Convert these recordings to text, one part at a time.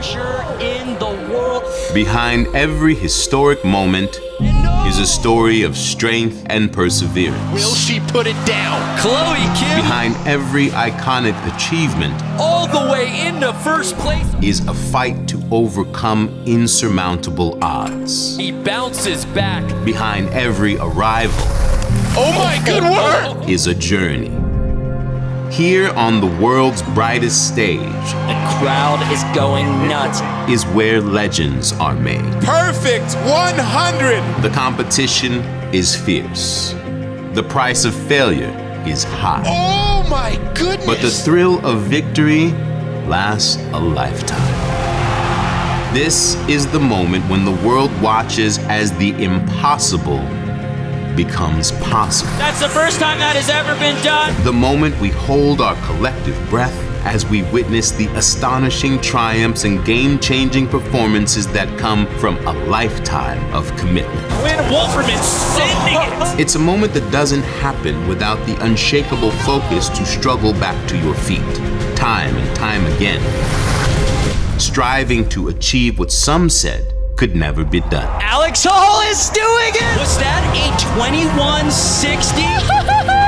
finisher in the world. Behind every historic moment is a story of strength and perseverance. Will she put it down? Chloe Kim, Behind every iconic achievement all the way into first place. is a fight to overcome insurmountable odds. He bounces back. Behind every arrival Oh my, good work! is a journey. Here on the world's brightest stage The crowd is going nuts. is where legends are made. Perfect 100! The competition is fierce. The price of failure is high. Oh my goodness! But the thrill of victory lasts a lifetime. This is the moment when the world watches as the impossible becomes possible. That's the first time that has ever been done. The moment we hold our collective breath as we witness the astonishing triumphs and game-changing performances that come from a lifetime of commitment. Quinn Wolferman sending it. It's a moment that doesn't happen without the unshakable focus to struggle back to your feet, time and time again, striving to achieve what some said could never be done. Alex Hall is doing it. Was that a 2160?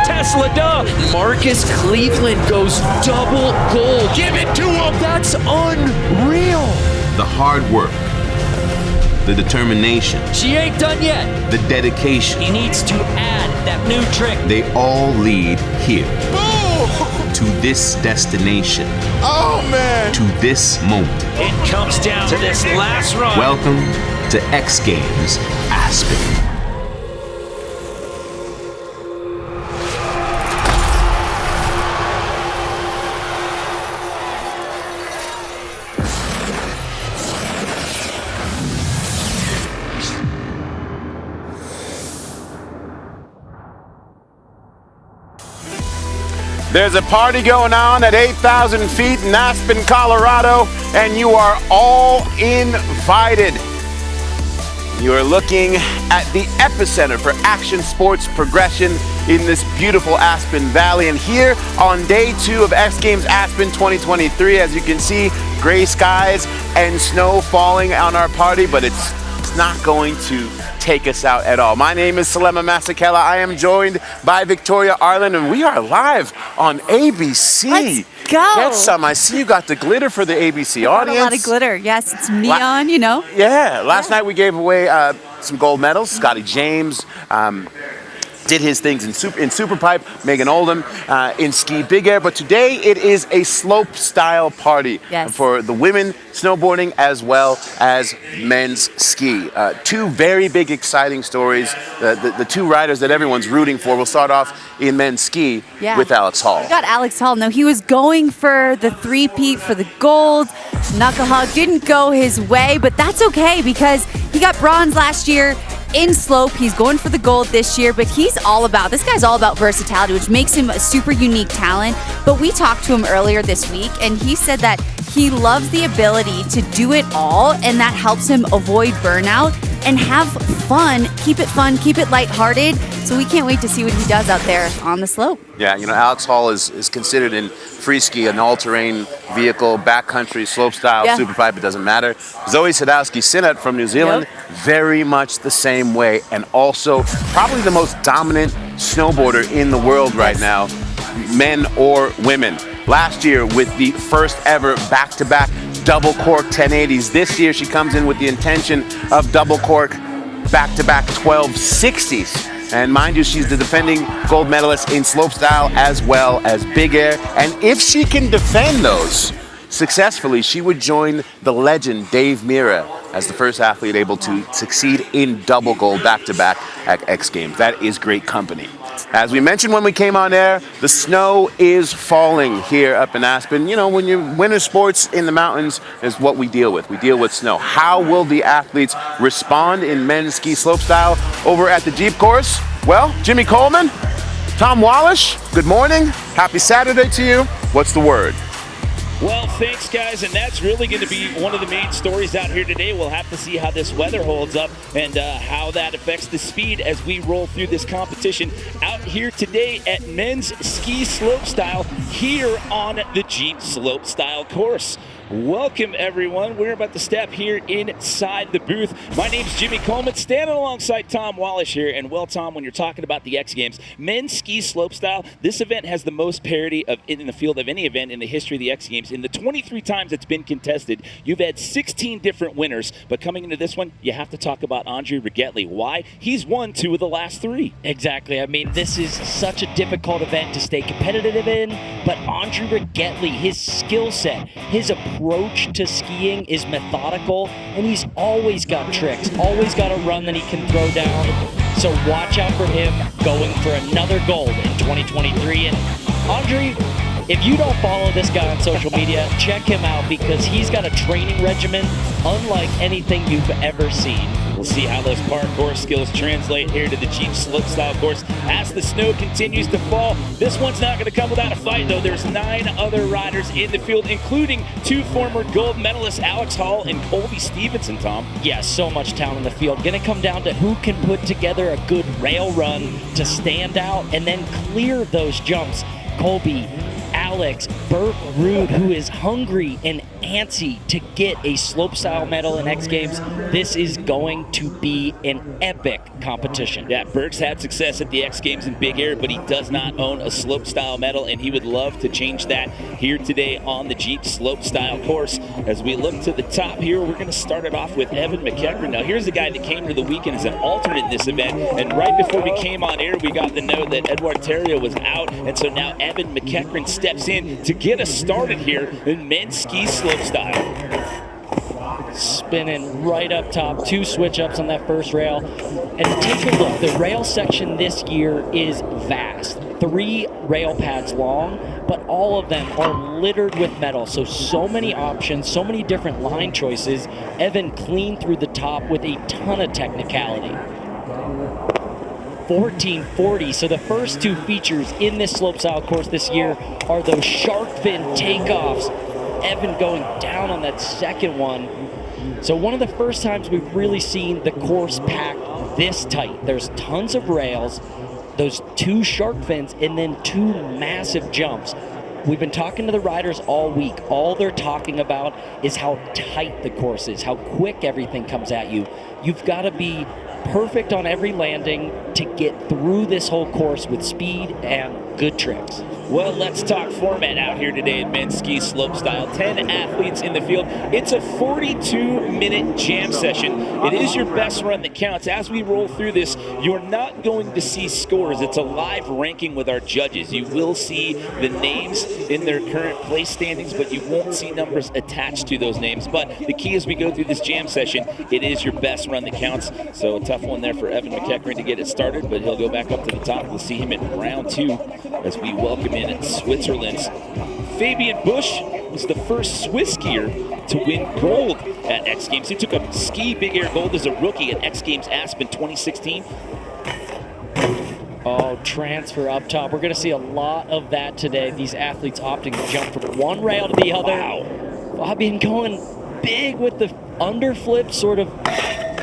Tesla dub. Marcus Cleveland goes double gold. Give it to him! That's unreal. The hard work, the determination, She ain't done yet. the dedication, He needs to add that new trick. they all lead here, Boom! to this destination, Oh man! to this moment. It comes down to this last run. Welcome to X Games Aspen. There's a party going on at 8,000 feet in Aspen, Colorado, and you are all invited. You are looking at the epicenter for action sports progression in this beautiful Aspen Valley. And here on day 2 of X Games Aspen 2023, as you can see, gray skies and snow falling on our party, but it's not going to take us out at all. My name is Salema Masekela. I am joined by Victoria Arlen, and we are live on ABC. Let's go. Get some. I see you got the glitter for the ABC audience. A lot of glitter. Yes, it's neon, you know. Yeah, last night we gave away some gold medals. Scotty James did his things in super pipe, Megan Oldham in ski big air, but today it is a slope style party for the women snowboarding as well as men's ski. Two very big exciting stories. The two riders that everyone's rooting for. We'll start off in men's ski with Alex Hall. We got Alex Hall. No, he was going for the three-peat for the gold. Knuckle hug didn't go his way, but that's okay because he got bronze last year in slope. He's going for the gold this year, but this guy's all about versatility, which makes him a super unique talent. But we talked to him earlier this week, and he said that he loves the ability to do it all, and that helps him avoid burnout and have fun, keep it lighthearted. So we can't wait to see what he does out there on the slope. Yeah, you know, Alex Hall is considered in Freeski an all-terrain vehicle, backcountry, slopestyle, superpipe, it doesn't matter. Zoe Sadowski-Sinnott from New Zealand, very much the same way, and also probably the most dominant snowboarder in the world right now, men or women. Last year with the first ever back-to-back double cork 1080s. This year she comes in with the intention of double cork back-to-back 1260s. And mind you, she's the defending gold medalist in slopestyle as well as big air. And if she can defend those successfully, she would join the legend Dave Mira as the first athlete able to succeed in double gold back-to-back at X Games. That is great company. As we mentioned when we came on air, the snow is falling here up in Aspen. You know, when you winter sports in the mountains is what we deal with. We deal with snow. How will the athletes respond in men's ski slopestyle over at the Jeep course? Well, Jimmy Coleman, Tom Wallish, good morning. Happy Saturday to you. What's the word? Well, thanks, guys, and that's really going to be one of the main stories out here today. We'll have to see how this weather holds up and how that affects the speed as we roll through this competition out here today at men's ski slopestyle here on the Jeep Slopestyle course. Welcome, everyone. We're about to step here inside the booth. My name's Jimmy Coleman, standing alongside Tom Wallish here. And, well, Tom, when you're talking about the X Games, men's ski slopestyle, this event has the most parity in the field of any event in the history of the X Games. In the 23 times it's been contested, you've had 16 different winners. But coming into this one, you have to talk about Andre Rigetli. Why? He's won 2 of the last 3. Exactly. I mean, this is such a difficult event to stay competitive in, but Andre Rigetli, his skill set, his approach to skiing is methodical, and he's always got tricks, always got a run that he can throw down. So watch out for him going for another gold in 2023. And Andre, if you don't follow this guy on social media, check him out because he's got a training regimen unlike anything you've ever seen. We'll see how those parkour skills translate here to the Jeep slopestyle course as the snow continues to fall. This one's not going to come without a fight, though. There's 9 other riders in the field, including 2 former gold medalists, Alex Hall and Colby Stevenson, Tom. Yeah, so much talent in the field. Going to come down to who can put together a good rail run to stand out and then clear those jumps. Colby, Alex, Burt Rude, who is hungry and antsy to get a slopestyle medal in X Games. This is going to be an epic competition. Yeah, Burke's had success at the X Games in Big Air, but he does not own a slopestyle medal, and he would love to change that here today on the Jeep slopestyle course. As we look to the top here, we're going to start it off with Evan McEachran. Now, here's the guy that came to the weekend as an alternate in this event, and right before we came on air, we got the note that Edouard Theriault was out, and so now Evan McEachran steps in to get us started here in men's ski slopestyle. Spinning right up top, 2 switch ups on that first rail. And take a look, the rail section this year is vast. 3 rail pads long, but all of them are littered with metal. So many options, so many different line choices. Evan clean through the top with a ton of technicality. 1440. So the first 2 features in this slopestyle course this year are those shark fin takeoffs. Evan going down on that second one. So one of the first times we've really seen the course packed this tight. There's tons of rails, those 2 shark fins, and then 2 massive jumps. We've been talking to the riders all week. All they're talking about is how tight the course is, how quick everything comes at you. You've got to be perfect on every landing to get through this whole course with speed and good tricks. Well, let's talk format out here today in men's ski slopestyle. 10 athletes in the field. It's a 42-minute jam session. It is your best run that counts. As we roll through this, you're not going to see scores. It's a live ranking with our judges. You will see the names in their current place standings, but you won't see numbers attached to those names. But the key as we go through this jam session, it is your best run that counts. So a tough one there for Evan McEachran to get it started, but he'll go back up to the top. We'll see him in round 2 as we welcome in Switzerland's Fabian Busch. Was the first Swiss skier to win gold at X Games. He took a ski big air gold as a rookie at X Games Aspen 2016. Oh, transfer up top. We're going to see a lot of that today. These athletes opting to jump from one rail to the other. Wow. Fabian going big with the underflip, sort of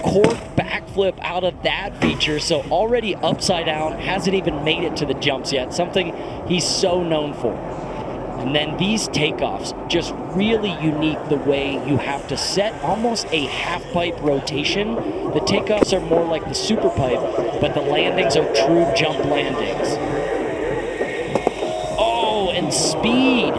cork backflip out of that feature. So already upside down, hasn't even made it to the jumps yet. Something he's so known for. And then these takeoffs, just really unique the way you have to set almost a half pipe rotation. The takeoffs are more like the super pipe, but the landings are true jump landings. Oh, and speed.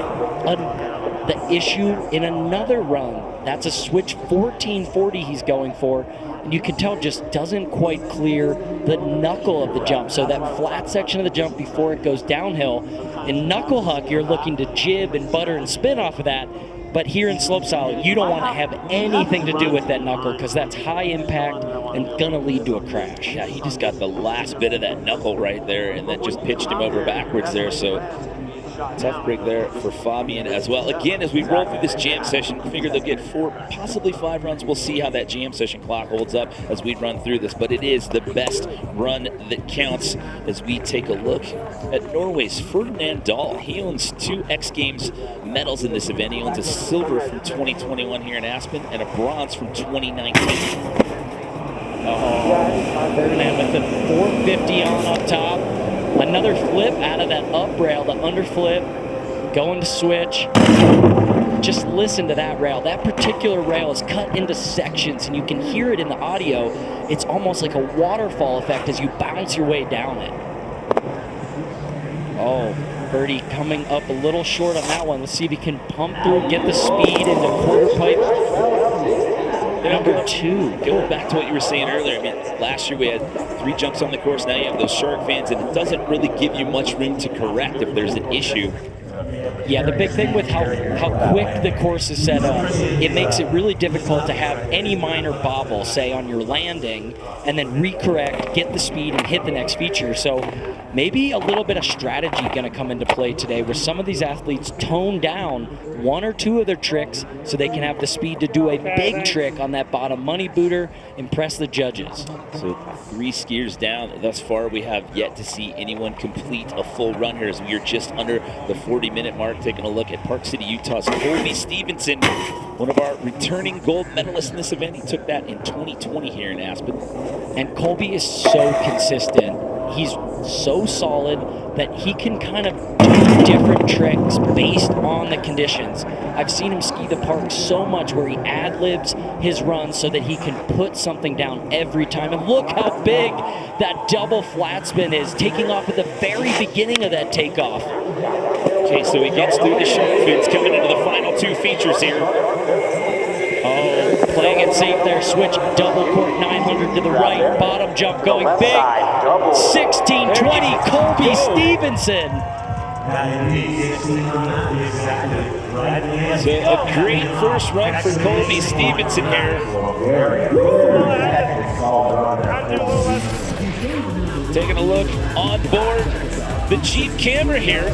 The issue in another run. That's a switch 1440 he's going for. And you can tell just doesn't quite clear the knuckle of the jump. So that flat section of the jump before it goes downhill. In knuckle huck, you're looking to jib and butter and spin off of that. But here in slopestyle, you don't want to have anything to do with that knuckle because that's high impact and gonna lead to a crash. Yeah, he just got the last bit of that knuckle right there, and that just pitched him over backwards there. So tough break there for Fabian as well. Again, as we roll through this jam session, figure they'll get 4, possibly 5 runs. We'll see how that jam session clock holds up as we run through this. But it is the best run that counts as we take a look at Norway's Ferdinand Dahl. He owns 2 X Games medals in this event. He owns a silver from 2021 here in Aspen and a bronze from 2019. Oh, Ferdinand with the 450 on up top. Another flip out of that up rail, the underflip, going to switch. just listen to that rail. That particular rail is cut into sections, and you can hear it in the audio. It's almost like a waterfall effect as you bounce your way down it. Oh, Birdie coming up a little short on that one. Let's see if he can pump through, get the speed into quarter pipe. Number 2. Going back to what you were saying earlier, I mean, last year we had 3 jumps on the course. Now you have those shark fans, and it doesn't really give you much room to correct if there's an issue. Yeah, the big thing with how quick the course is set up, it makes it really difficult to have any minor bobble, say, on your landing, and then recorrect, get the speed, and hit the next feature. So maybe a little bit of strategy going to come into play today, where some of these athletes tone down 1 or 2 of their tricks so they can have the speed to do a big trick on that bottom money booter, impress the judges. So 3 skiers down. Thus far, we have yet to see anyone complete a full run here, as we are just under the 40-minute mark. Taking a look at Park City, Utah's Colby Stevenson, one of our returning gold medalists in this event. He took that in 2020 here in Aspen. And Colby is so consistent. He's so solid that he can kind of do different tricks based on the conditions. I've seen him ski the park so much where he ad-libs his runs so that he can put something down every time. And look how big that double flat spin is, taking off at the very beginning of that takeoff. Okay, so he gets through the shark fins, coming into the final 2 features here. Oh, playing it safe there. Switch double cork 900 to the right. Bottom jump going big. 1620, Colby Stevenson. So a great first run for Colby Stevenson here. Taking a look on board the Jeep camera here.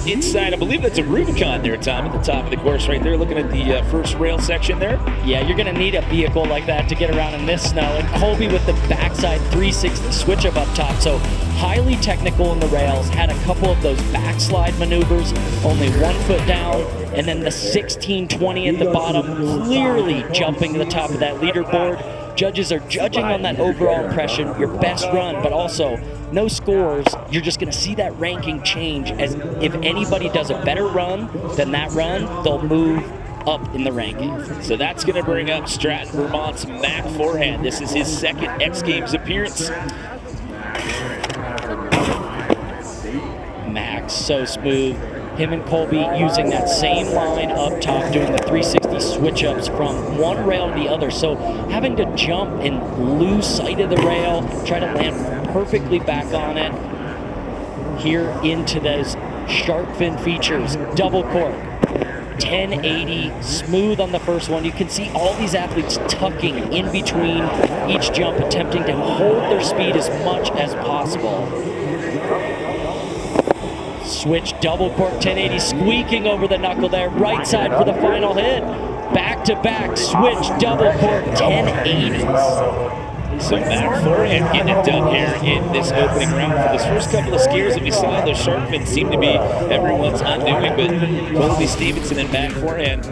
Inside, I believe that's a Rubicon there, Tom, at the top of the course right there, looking at the first rail section there. Yeah, you're going to need a vehicle like that to get around in this snow. And Colby with the backside 360 switch up top, so highly technical in the rails, had a couple of those backslide maneuvers, only 1 foot down, and then the 1620 at the bottom, clearly jumping to the top of that leaderboard. Judges are judging on that overall impression, your best run, but also no scores. You're just going to see that ranking change, as if anybody does a better run than that run, they'll move up in the rankings. So that's going to bring up Stratton, Vermont's Mac Forehand. This is his 2nd X Games appearance. Max, so smooth. Him and Colby using that same line up top, doing the 360 switch-ups from one rail to the other. So having to jump and lose sight of the rail, try to land perfectly back on it. Here into those shark fin features, double cork, 1080, smooth on the first one. You can see all these athletes tucking in between each jump, attempting to hold their speed as much as possible. Switch double cork 1080, squeaking over the knuckle there. Right side for the final hit. Back to back, switch double cork 1080s. So Mac Forehand getting it done here in this opening round. For this first couple of skiers that we saw, those shark fins seem to be everyone's undoing, but Colby Stevenson and Mac Forehand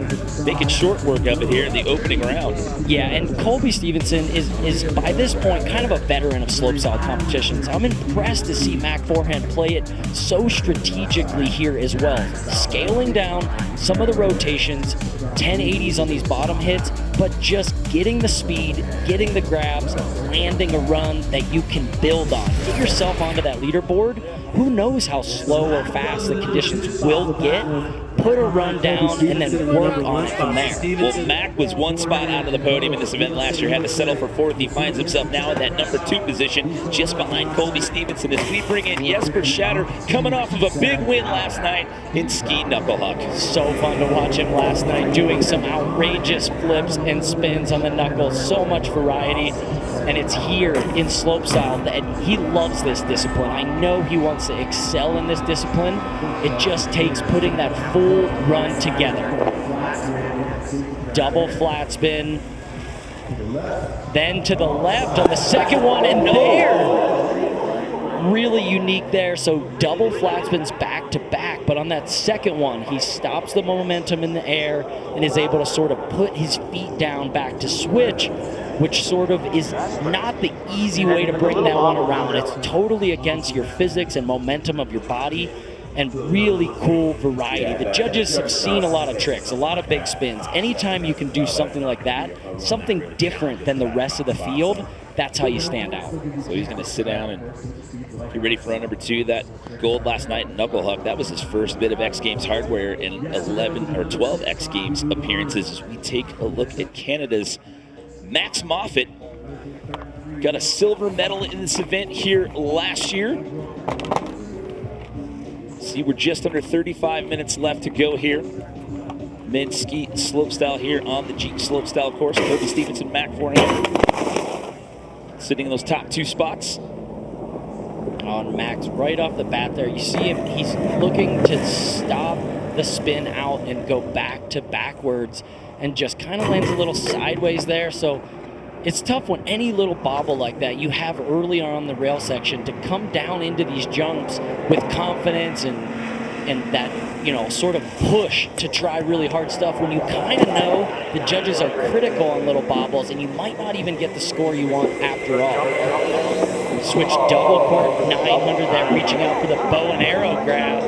making short work of it here in the opening round. Yeah, and Colby Stevenson is by this point kind of a veteran of slopestyle competitions. I'm impressed to see Mac Forehand play it so strategically here as well. Scaling down some of the rotations, 1080s on these bottom hits, but just getting the speed, getting the grabs, landing a run that you can build on. Get yourself onto that leaderboard. Who knows how slow or fast the conditions will get? Put a run down and then work on it from there. Well, Mac was 1 spot out of the podium in this event last year, had to settle for 4th. He finds himself now in that number 2 position, just behind Colby Stevenson, as we bring in Jesper Shatter, coming off of a big win last night in ski knucklehuck. So fun to watch him last night, doing some outrageous flips and spins on the knuckles. So much variety. And it's here in slopestyle that he loves this discipline. I know he wants to excel in this discipline. It just takes putting that full run together. Double flat spin. Then to the left on the second one, and there. Really unique there. So double flat spins back to back. But on that second one, he stops the momentum in the air and is able to sort of put his feet down back to switch, which sort of is not the easy way to bring that one around. It's totally against your physics and momentum of your body. and really cool variety. The judges have seen a lot of tricks, a lot of big spins. Anytime you can do something like that, something different than the rest of the field, that's how you stand out. So he's going to sit down and get ready for run number 2. That gold last night in Knucklehuck, that was his first bit of X Games hardware in 11 or 12 X Games appearances. As we take a look at Canada's Max Moffat, got a silver medal in this event here last year. See, we're just under 35 minutes left to go here. Men's ski slopestyle here on the Jeep slopestyle course. Toby Stevenson, Mac forehand, sitting in those top 2 spots. On Max, right off the bat there, you see him, he's looking to stop the spin out and go back to backwards and just kind of lands a little sideways there. So it's tough when any little bobble like that you have early on the rail section to come down into these jumps with confidence and that, you know, sort of push to try really hard stuff when you kind of know the judges are critical on little bobbles and you might not even get the score you want after all. Switch double cork 900 there, reaching out for the bow and arrow grab.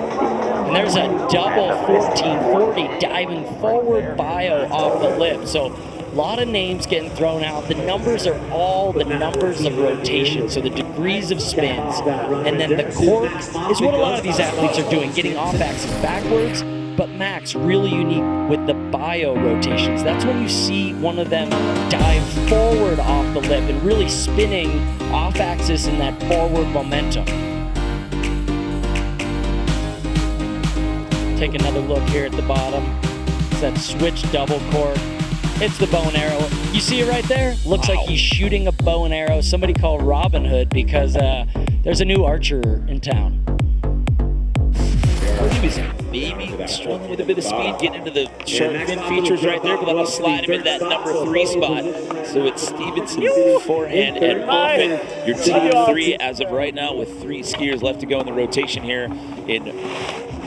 And there's a double 1440 diving forward bio off the lip. So a lot of names getting thrown out. The numbers are all the numbers of rotation, so the degrees of spins. And then the cork is what a lot of these athletes are doing, getting off axis backwards. But Max, really unique with the bio rotations. That's when you see one of them dive forward off the lip and really spinning off axis in that forward momentum. Take another look here at the bottom. It's that switch double cork. It's the bow and arrow. You see it right there? Looks like he's shooting a bow and arrow. Somebody called Robin Hood because there's a new archer in town. He was maybe struggling with a bit of speed, getting into the sharp fin features right there, but that'll slide him in that number 3 spot. So it's Stevenson forehand and Moffat, your team 3 as of right now, with 3 skiers left to go in the rotation here in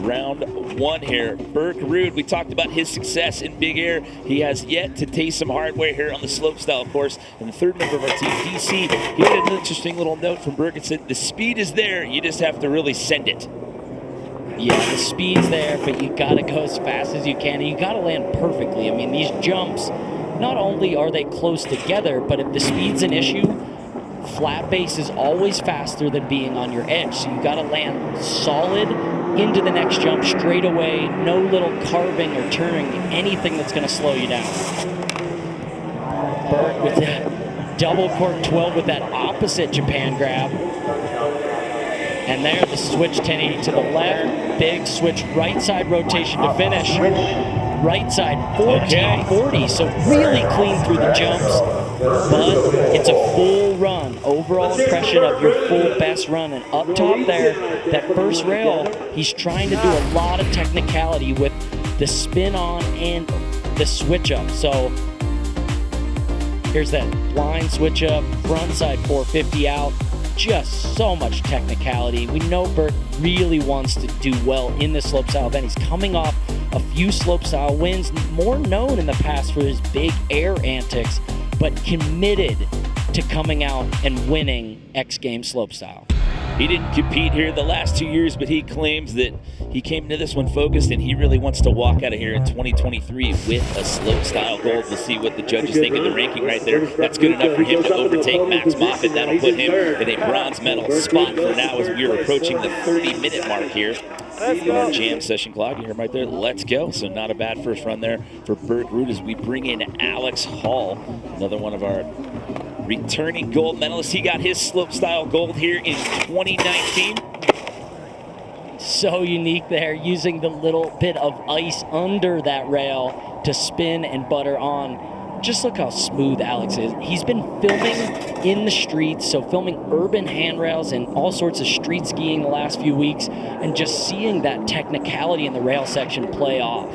round 1 here. Burke Rude, we talked about his success in big air. He has yet to taste some hardware here on the slopestyle course. And the third member of our team, DC, he had an interesting little note from Burke. It said, the speed is there, you just have to really send it. Yeah, the speed's there, but you gotta go as fast as you can, and you gotta land perfectly. I mean, these jumps, not only are they close together, but if the speed's an issue, flat base is always faster than being on your edge. So you gotta land solid into the next jump straight away, no little carving or turning, anything that's gonna slow you down. Burke with that double cork 12 with that opposite Japan grab. And there, the switch 1080 to the left, big switch right side rotation to finish. Right side 1440, so really clean through the jumps, but it's a full run. Overall impression of your full best run. And up top there, that first rail, he's trying to do a lot of technicality with the spin on and the switch up. So here's that blind switch up, front side 450 out. Just so much technicality. We know Bert really wants to do well in the slopestyle event. He's coming off a few slopestyle wins, more known in the past for his big air antics, but committed to coming out and winning X Games slopestyle. He didn't compete here the last 2 years, but he claims that he came into this one focused, and he really wants to walk out of here in 2023 with a slopestyle gold. We'll see what the judges think of the ranking right there. That's good enough for him to overtake Max Moffat. That'll put him in a bronze medal spot for now as we are approaching the 30-minute mark here. In our jam session clock, you hear him right there. Let's go. So not a bad first run there for Burke Root as we bring in Alex Hall, another one of our returning gold medalist. He got his slopestyle gold here in 2019. So unique there, using the little bit of ice under that rail to spin and butter on. Just look how smooth Alex is. He's been filming in the streets, so filming urban handrails and all sorts of street skiing the last few weeks, and just seeing that technicality in the rail section play off.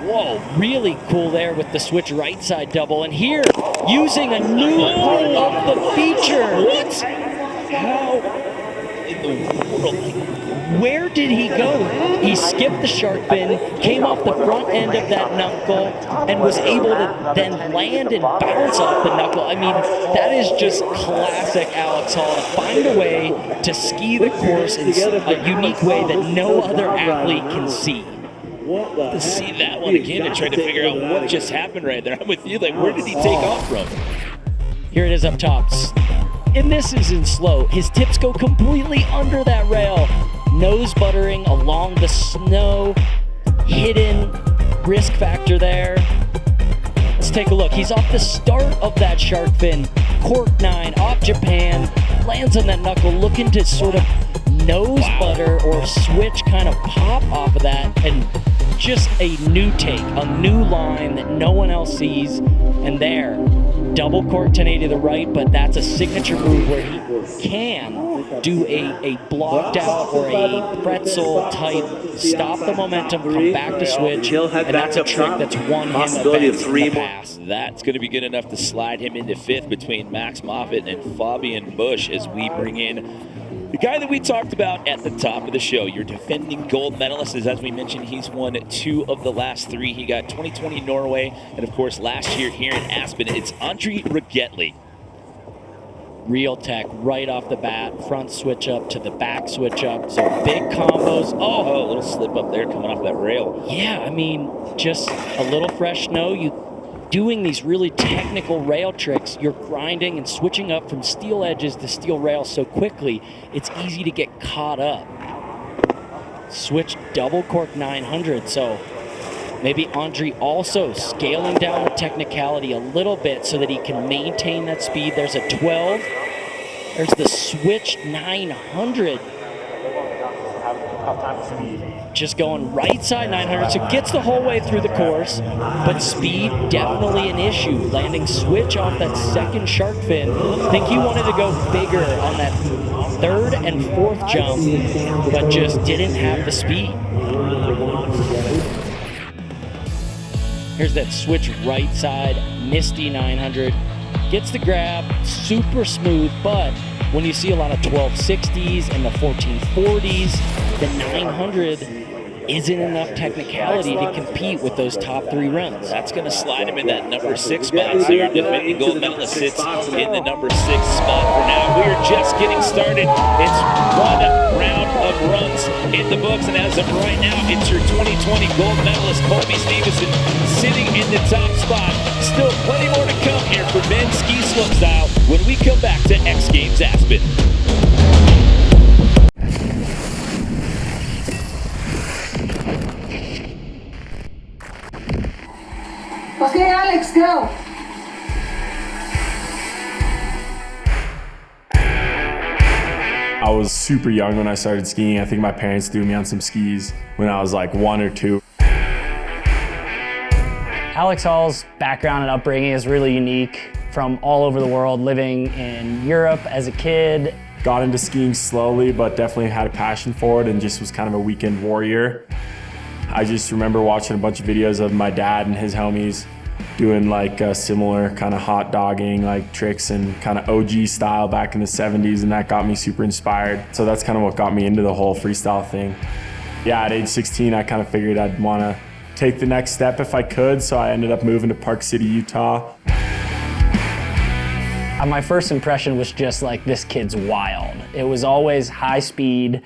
Whoa, really cool there with the switch right side double. And here, using a new part of the feature. What? How in the world? Where did he go? He skipped the shark fin, came off the front end of that knuckle, and was able to then land and bounce off the knuckle. I mean, that is just classic Alex Hall, to find a way to ski the course in a unique way that no other athlete can see. To see that one again and try to figure out what just happened right there. I'm with you. Like, where did he take off from? Here it is up top. And this is in slow. His tips go completely under that rail. Nose buttering along the snow. Hidden risk factor there. Let's take a look. He's off the start of that shark fin. Cork 9 off Japan. Lands on that knuckle, looking to sort of nose butter or switch, kind of pop off of that. And just a new take, a new line that no one else sees. And there, double cork 1080 to the right, but that's a signature move where he can do a blocked out or a pretzel type, stop the momentum, come back to switch, and that's a trick that's won him events in the past. That's going to be good enough to slide him into fifth between Max Moffitt and Fabian Busch as we bring in the guy that we talked about at the top of the show, your defending gold medalist. As we mentioned, he's won 2 of the last 3. He got 2020 Norway, and of course last year here in Aspen. It's Andre Rigettli. Real tech right off the bat, front switch up to the back switch up. So big combos. Oh, a little slip up there coming off that rail. Yeah, I mean, just a little fresh snow. You doing these really technical rail tricks, you're grinding and switching up from steel edges to steel rails so quickly, it's easy to get caught up. Switch double cork 900, so maybe Andre also scaling down the technicality a little bit so that he can maintain that speed. There's a 12. There's the switch 900. Just going right side 900, so gets the whole way through the course, but speed definitely an issue. Landing switch off that second shark fin. I think he wanted to go bigger on that 3rd and 4th jump, but just didn't have the speed. Here's that switch right side, Misty 900. Gets the grab, super smooth, but when you see a lot of 1260s and the 1440s, the 900 isn't enough technicality to compete with those top 3 runs. That's going to slide him in that number 6 spot. So your defending gold medalist sits in the number 6 spot for now. We are just getting started. It's 1 round of runs in the books, and as of right now, it's your 2020 gold medalist Colby Stevenson sitting in the top spot. Still plenty more to come here for men's ski slopestyle when we come back to X Games Aspen. Okay, Alex, go. I was super young when I started skiing. I think my parents threw me on some skis when I was like 1 or 2. Alex Hall's background and upbringing is really unique. From all over the world, living in Europe as a kid. Got into skiing slowly, but definitely had a passion for it and just was kind of a weekend warrior. I just remember watching a bunch of videos of my dad and his homies doing like similar kind of hot dogging like tricks and kind of OG style back in the 70s, and that got me super inspired. So that's kind of what got me into the whole freestyle thing. Yeah, at age 16, I kind of figured I'd want to take the next step if I could, so I ended up moving to Park City, Utah. My first impression was just like, this kid's wild. It was always high speed,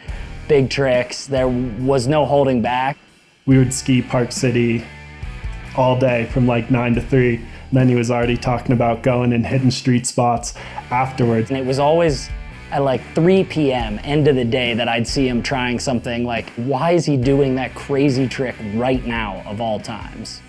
big tricks. There was no holding back. We would ski Park City all day from like 9 to 3. And then he was already talking about going in hidden street spots afterwards. And it was always at like 3 p.m., end of the day, that I'd see him trying something like, why is he doing that crazy trick right now of all times?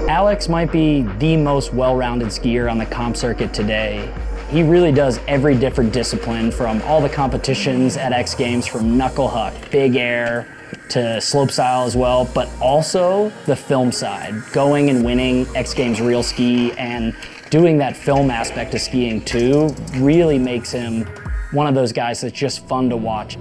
Alex might be the most well-rounded skier on the comp circuit today. He really does every different discipline, from all the competitions at X Games, from knuckle huck, big air, to slopestyle as well, but also the film side, going and winning X Games real ski and doing that film aspect of skiing too really makes him one of those guys that's just fun to watch.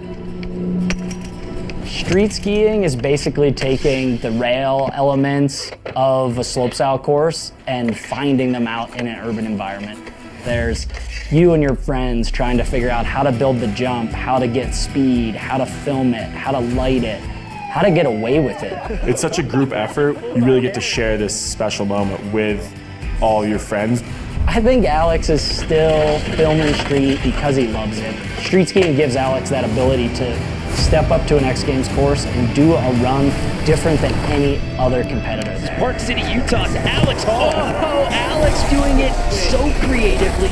Street skiing is basically taking the rail elements of a slopestyle course and finding them out in an urban environment. There's you and your friends trying to figure out how to build the jump, how to get speed, how to film it, how to light it, how to get away with it. It's such a group effort. You really get to share this special moment with all your friends. I think Alex is still filming street because he loves it. Street skiing gives Alex that ability to step up to an X Games course and do a run different than any other competitor there. Park City, Utah's Alex Hall. Oh, Alex doing it so creatively.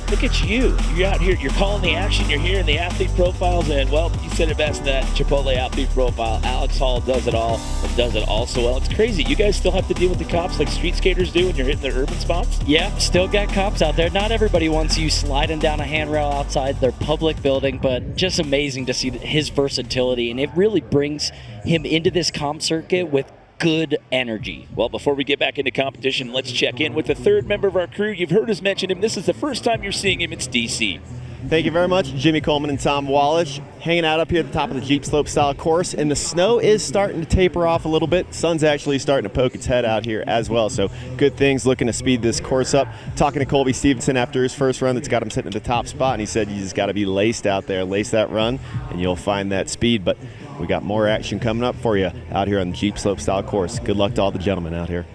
Look at you. You're out here, you're calling the action, you're here in the athlete profiles, and well, you said it best in that Chipotle athlete profile. Alex Hall does it all and does it all so well. It's crazy. You guys still have to deal with the cops like street skaters do when you're hitting their urban spots? Yeah, still got cops out there. Not everybody wants you sliding down a handrail outside their public building, but just amazing to see his versatility, and it really brings him into this comp circuit with good energy. Well, before we get back into competition, let's check in with the third member of our crew. You've heard us mention him. This is the first time you're seeing him. It's DC. Thank you very much, Jimmy Coleman and Tom Wallish, hanging out up here at the top of the Jeep Slopestyle course, and the snow is starting to taper off a little bit. Sun's actually starting to poke its head out here as well, so good things, looking to speed this course up. Talking to Colby Stevenson after his first run that's got him sitting at the top spot, and he said you just got to be laced out there, lace that run, and you'll find that speed. But we got more action coming up for you out here on the Jeep Slopestyle course. Good luck to all the gentlemen out here.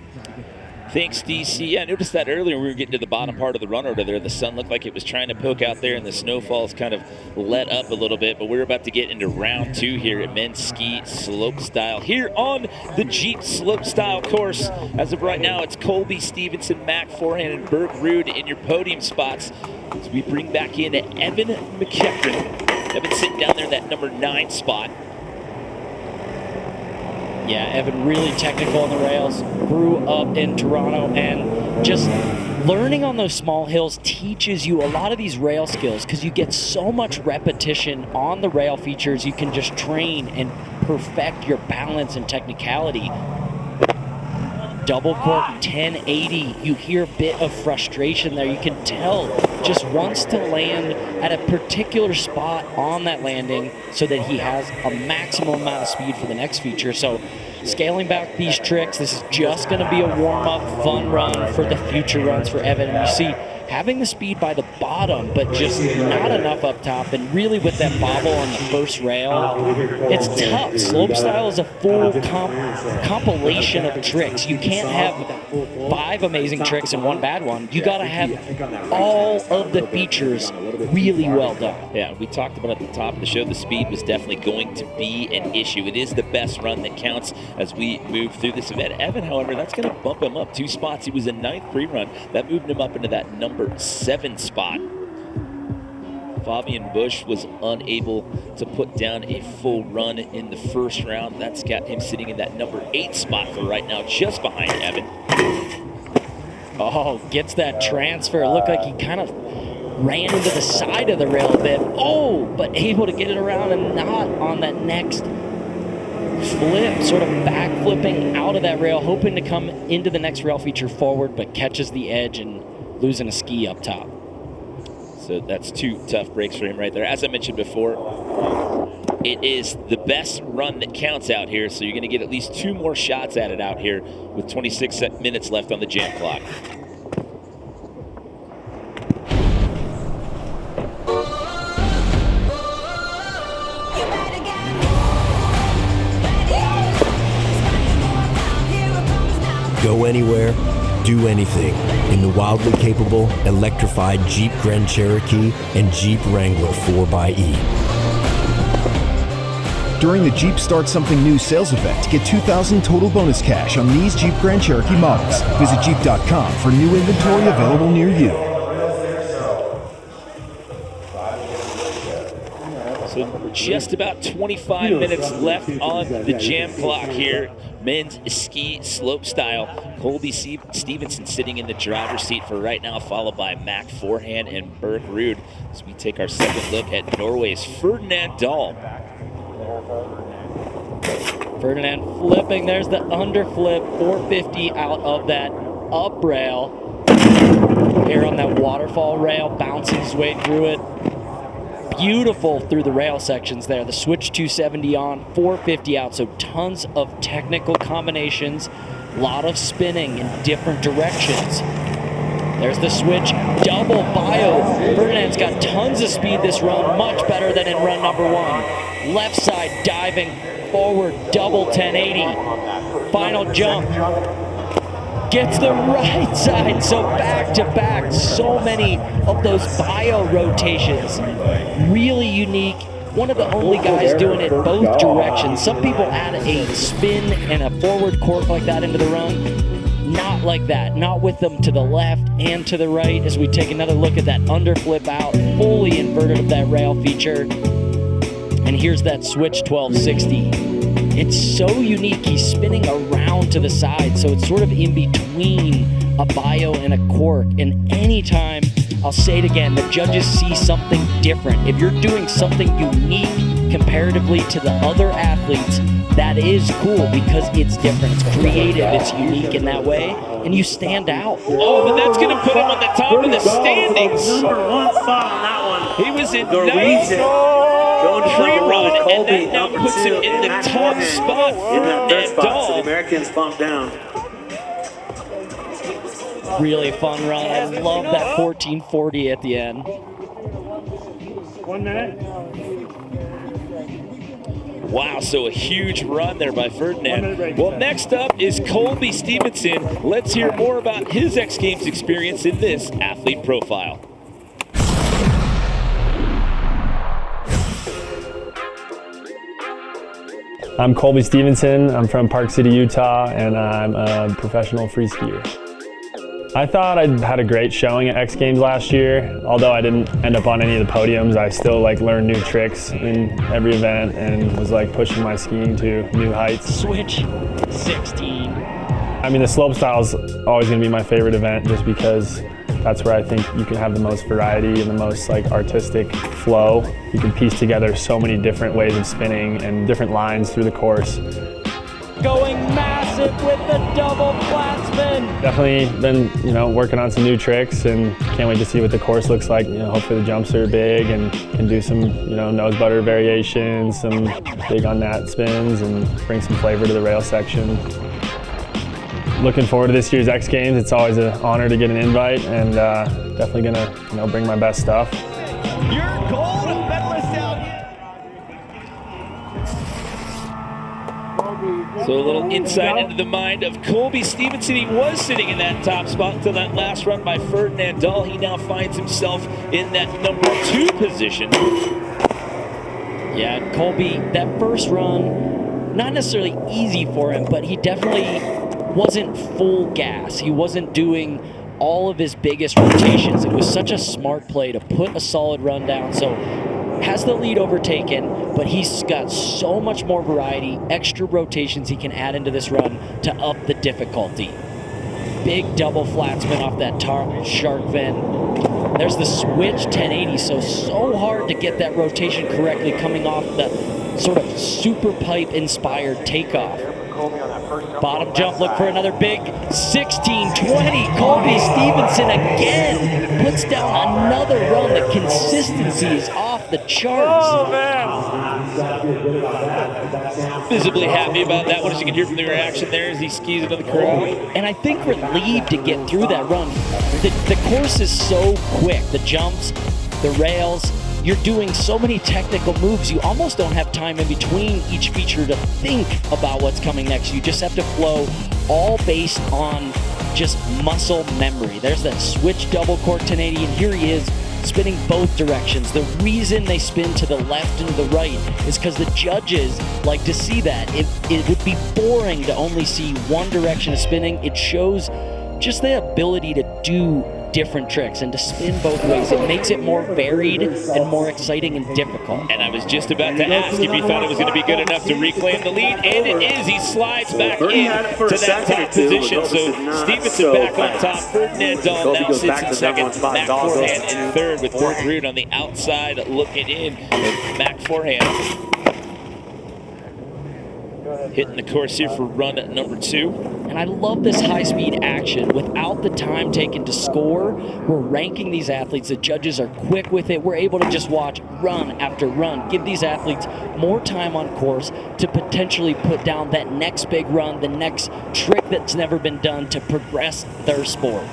Thanks, DC. I noticed that earlier when we were getting to the bottom part of the run order there. The sun looked like it was trying to poke out there, and the snowfall's kind of let up a little bit. But we're about to get into round 2 here at men's ski slopestyle here on the Jeep Slopestyle course. As of right now, it's Colby Stevenson, Mac Forehand, and Berg Rude in your podium spots. As we bring back in Evan McEachran. Evan sitting down there in that number 9 spot. Yeah, Evan really technical on the rails, grew up in Toronto, and just learning on those small hills teaches you a lot of these rail skills because you get so much repetition on the rail features. You can just train and perfect your balance and technicality. Double cork 1080, you hear a bit of frustration there. You can tell just wants to land at a particular spot on that landing so that he has a maximum amount of speed for the next feature. So scaling back these tricks, this is just going to be a warm-up, fun run for the future runs for Evan. And you see having the speed by the bottom, but just not enough up top, and really with that bobble on the first rail, it's tough. Slopestyle is a full compilation of tricks. You can't have 5 amazing tricks and 1 bad one. You got to have all of the features really well done. Yeah, we talked about at the top of the show, the speed was definitely going to be an issue. It is the best run that counts as we move through this event. Evan, however, that's going to bump him up 2 spots. He was in 9th pre-run. That moved him up into that number 7 spot. Fabian Bush was unable to put down a full run in the first round. That's got him sitting in that number 8 spot for right now, just behind Evan. Oh, gets that transfer. It looked like he kind of ran into the side of the rail a bit. Oh, but able to get it around and not on that next flip, sort of back flipping out of that rail, hoping to come into the next rail feature forward, but catches the edge and losing a ski up top. So that's 2 tough breaks for him right there. As I mentioned before, it is the best run that counts out here, so you're going to get at least 2 more shots at it out here with 26 minutes left on the jam clock. Go anywhere, do anything in the wildly capable, electrified Jeep Grand Cherokee and Jeep Wrangler 4xe. During the Jeep Start Something New sales event, get $2,000 total bonus cash on these Jeep Grand Cherokee models. Visit Jeep.com for new inventory available near you. So just about 25 minutes left on the jam clock here. Men's ski slopestyle. Colby Stevenson sitting in the driver's seat for right now, followed by Mac Forehand and Berg Rude. As we take our second look at Norway's Ferdinand Dahl. Ferdinand flipping. There's the underflip, 450 out of that up rail. Here on that waterfall rail, bouncing his way through it. Beautiful through the rail sections there. The switch 270 on, 450 out, so tons of technical combinations, a lot of spinning in different directions. There's the switch, double bio. Ferdinand's got tons of speed this run, much better than in run number 1. Left side diving forward, double 1080. Final jump. Gets the right side, so back to back, so many of those bio rotations. Really unique. One of the only guys doing it both directions. Some people add a spin and a forward cork like that into the run. Not like that, not with them to the left and to the right as we take another look at that underflip out, fully inverted of that rail feature. And here's that switch 1260. It's so unique, he's spinning around to the side, so it's sort of in between a bio and a cork. And anytime, I'll say it again, the judges see something different. If you're doing something unique comparatively to the other athletes, that is cool because it's different, it's creative, it's unique in that way, and you stand out. Oh, but that's going to put him on the top of the standings. Number 1 spot on that one. He was in ninth pre-run, and that now puts him in the top spot. In that third spot, so the Americans bumped down. Really fun run. I love that 1440 at the end. 1 minute. Wow, so a huge run there by Ferdinand. Well, next up is Colby Stevenson. Let's hear more about his X Games experience in this athlete profile. I'm Colby Stevenson. I'm from Park City, Utah, and I'm a professional free skier. I thought I had a great showing at X Games last year. Although I didn't end up on any of the podiums, I still learned new tricks in every event and was pushing my skiing to new heights. Switch 16. I mean, the slopestyle is always going to be my favorite event just because that's where I think you can have the most variety and the most artistic flow. You can piece together so many different ways of spinning and different lines through the course. Going massive with the double flat spin. Definitely been, working on some new tricks and can't wait to see what the course looks like. Hopefully the jumps are big and can do some, nose butter variations, some big on that spins and bring some flavor to the rail section. Looking forward to this year's X Games. It's always an honor to get an invite and definitely gonna, bring my best stuff. Your gold medalist out here. So a little insight into the mind of Colby Stevenson. He was sitting in that top spot until that last run by Ferdinand Dahl. He now finds himself in that number 2 position. Yeah, Colby, that first run, not necessarily easy for him, but he definitely wasn't full gas. He wasn't doing all of his biggest rotations. It was such a smart play to put a solid run down. So has the lead overtaken, but he's got so much more variety, extra rotations he can add into this run to up the difficulty. Big double flat spin off that shark fin. There's the switch 1080, so hard to get that rotation correctly coming off the sort of super pipe inspired takeoff. Bottom jump, look for another big 1620. Colby Stevenson again puts down another run. The consistency is off the charts. Oh, man. Visibly happy about that one, as you can hear from the reaction there as he skis into the crowd. And I think relieved to get through that run. The course is so quick. The jumps, the rails, you're doing so many technical moves, you almost don't have time in between each feature to think about what's coming next. You just have to flow all based on just muscle memory. There's that switch double cork 1080, and here he is spinning both directions. The reason they spin to the left and to the right is because the judges like to see that. It would be boring to only see one direction of spinning. It shows just the ability to do different tricks and to spin both ways. It makes it more varied and more exciting and difficult. And I was just about to ask if he thought it was going to be good enough to reclaim the lead, and it is. He slides back into that top position. So Stevenson back on top. Ferdinand Dahl now sits in second. Mac Forehand in third with Bert Root on the outside looking in. And Mac Forehand hitting the course here for run at number 2. And I love this high-speed action. Without the time taken to score, we're ranking these athletes. The judges are quick with it. We're able to just watch run after run, give these athletes more time on course to potentially put down that next big run, the next trick that's never been done to progress their sport.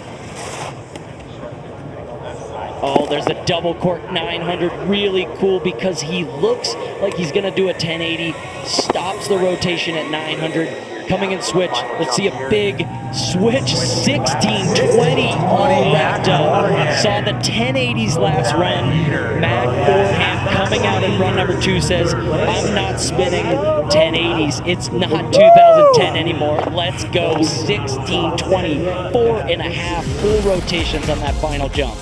Oh, there's a double cork 900, really cool because he looks like he's gonna do a 1080, stops the rotation at 900, coming in switch. Let's see a big switch, 1620, all wrapped up. Saw the 1080s last run. Mac forehand coming out in run number 2 says, I'm not spinning 1080s. It's not 2010 anymore. Let's go, 1620, 4.5 full rotations on that final jump.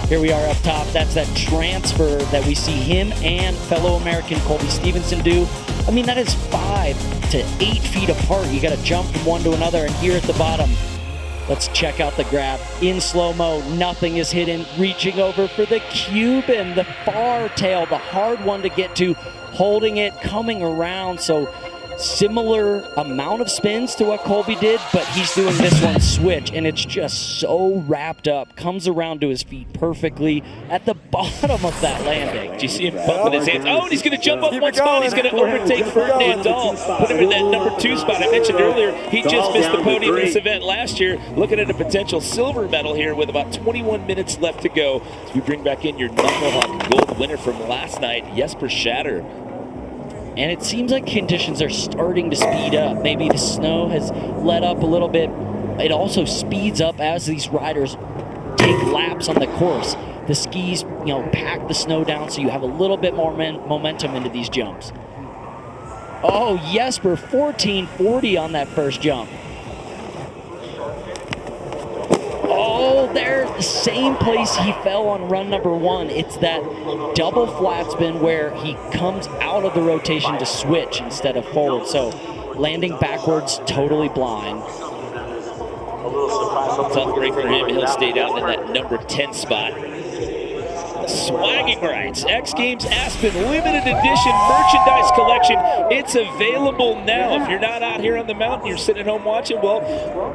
Here we are up top. That's that transfer that we see him and fellow American Colby Stevenson do. I mean, that is 5 to 8 feet apart. You got to jump from one to another, and here at the bottom, let's check out the grab. In slow-mo, nothing is hidden. Reaching over for the Cuban, the far tail, the hard one to get to, holding it, coming around. So similar amount of spins to what Colby did, but he's doing this one switch, and it's just so wrapped up. Comes around to his feet perfectly at the bottom of that landing. Do you see him bumping his hands? Oh, and he's going to jump up one spot. He's going to overtake Ferdinand Dahl, put him in that number 2 spot. I mentioned earlier, he just missed the podium in this event last year. Looking at a potential silver medal here with about 21 minutes left to go. As we bring back in your Knucklehawk gold winner from last night, Jesper Shatter. And it seems like conditions are starting to speed up. Maybe the snow has let up a little bit. It also speeds up as these riders take laps on the course. The skis, pack the snow down so you have a little bit more momentum into these jumps. Oh, Jesper, 1440 on that first jump. Oh, there, same place he fell on run number 1. It's that double flat spin where he comes out of the rotation to switch instead of forward. So landing backwards, totally blind. Tough break for him. He'll stay down in that number 10 spot. Swagging rights, X Games Aspen limited edition merchandise collection. It's available now. If you're not out here on the mountain, you're sitting at home watching, well,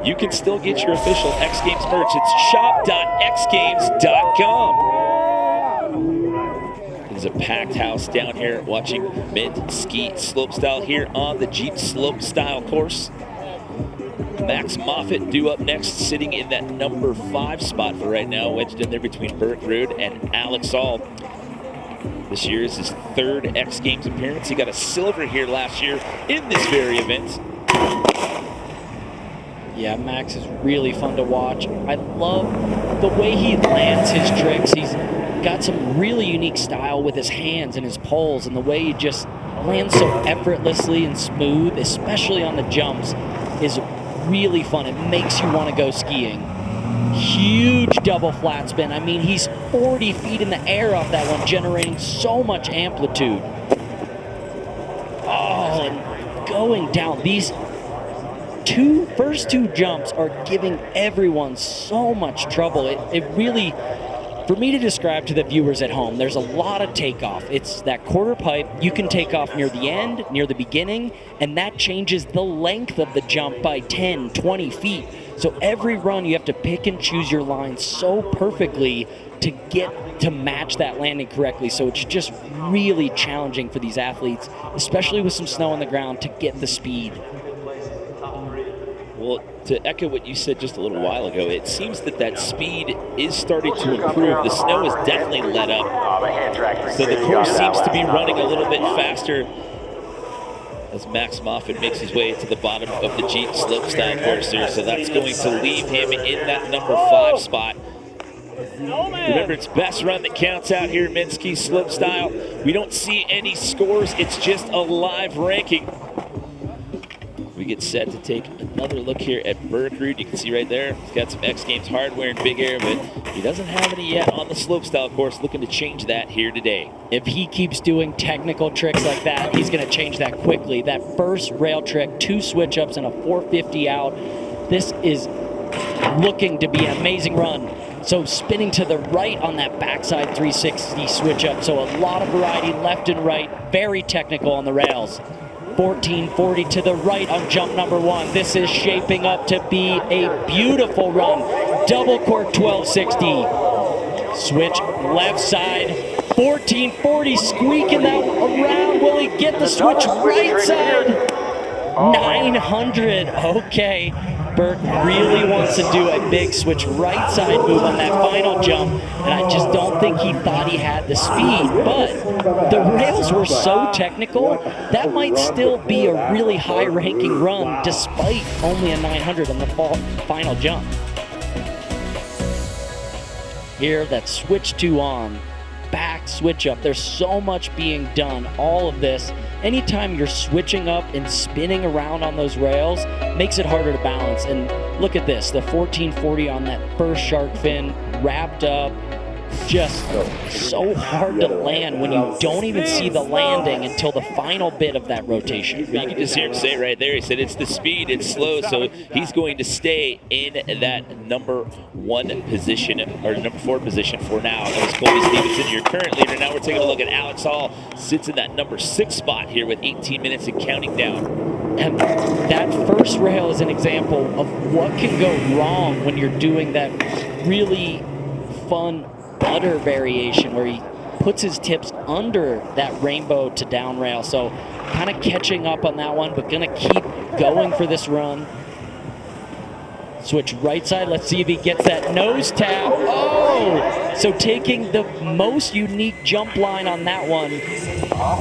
you can still get your official X Games merch. It's shop.xgames.com. There's a packed house down here watching men ski slopestyle here on the Jeep Slopestyle course. Max Moffitt due up next, sitting in that number 5 spot for right now, wedged in there between Burt Rude and Alex Auld. This year is his 3rd X Games appearance. He got a silver here last year in this very event. Yeah, Max is really fun to watch. I love the way he lands his tricks. He's got some really unique style with his hands and his poles, and the way he just lands so effortlessly and smooth, especially on the jumps, is really fun. It makes you want to go skiing. Huge double flat spin. I mean, he's 40 feet in the air off that one, generating so much amplitude. Oh, and going down. These first two jumps are giving everyone so much trouble. It really, for me to describe to the viewers at home, there's a lot of takeoff. It's that quarter pipe. You can take off near the end, near the beginning, and that changes the length of the jump by 10, 20 feet. So every run you have to pick and choose your line so perfectly to get to match that landing correctly. So it's just really challenging for these athletes, especially with some snow on the ground, to get the speed. Well, to echo what you said just a little while ago, it seems that speed is starting to improve. The snow has definitely let up. So the course seems to be running a little bit faster as Max Moffitt makes his way to the bottom of the Jeep Slopestyle course here. So that's going to leave him in that number 5 spot. Remember, it's best run that counts out here at Men's Ski Slopestyle. We don't see any scores. It's just a live ranking. We get set to take another look here at Berkrud. You can see right there, he's got some X Games hardware in big air, but he doesn't have any yet on the slopestyle course. Looking to change that here today. If he keeps doing technical tricks like that, he's going to change that quickly. That first rail trick, 2 switch ups and a 450 out. This is looking to be an amazing run. So spinning to the right on that backside 360 switch up. So a lot of variety left and right. Very technical on the rails. 1440 to the right on jump number 1. This is shaping up to be a beautiful run. Double cork 1260. Switch left side. 1440 squeaking that around. Will he get the switch right side? 900. Okay. Burke really wants to do a big switch right side move on that final jump, and I just don't think he thought he had the speed, but the rails were so technical, that might still be a really high ranking run despite only a 900 on the final jump. Here, that switch 2 on, back switch up. There's so much being done. All of this, anytime you're switching up and spinning around on those rails, makes it harder to balance. And look at this, the 1440 on that first shark fin, wrapped up. Just so hard to land when you don't even see the landing until the final bit of that rotation. You can just hear him say right there, he said it's the speed, it's slow, so he's going to stay in that number 1 position, or number 4 position for now. That was Colby Stevenson, your current leader. Now we're taking a look at Alex Hall, sits in that number 6 spot here with 18 minutes and counting down. And that first rail is an example of what can go wrong when you're doing that really fun butter variation where he puts his tips under that rainbow to down rail. So kind of catching up on that one, but gonna keep going for this run. Switch right side, let's see if he gets that nose tap. Oh! So taking the most unique jump line on that one,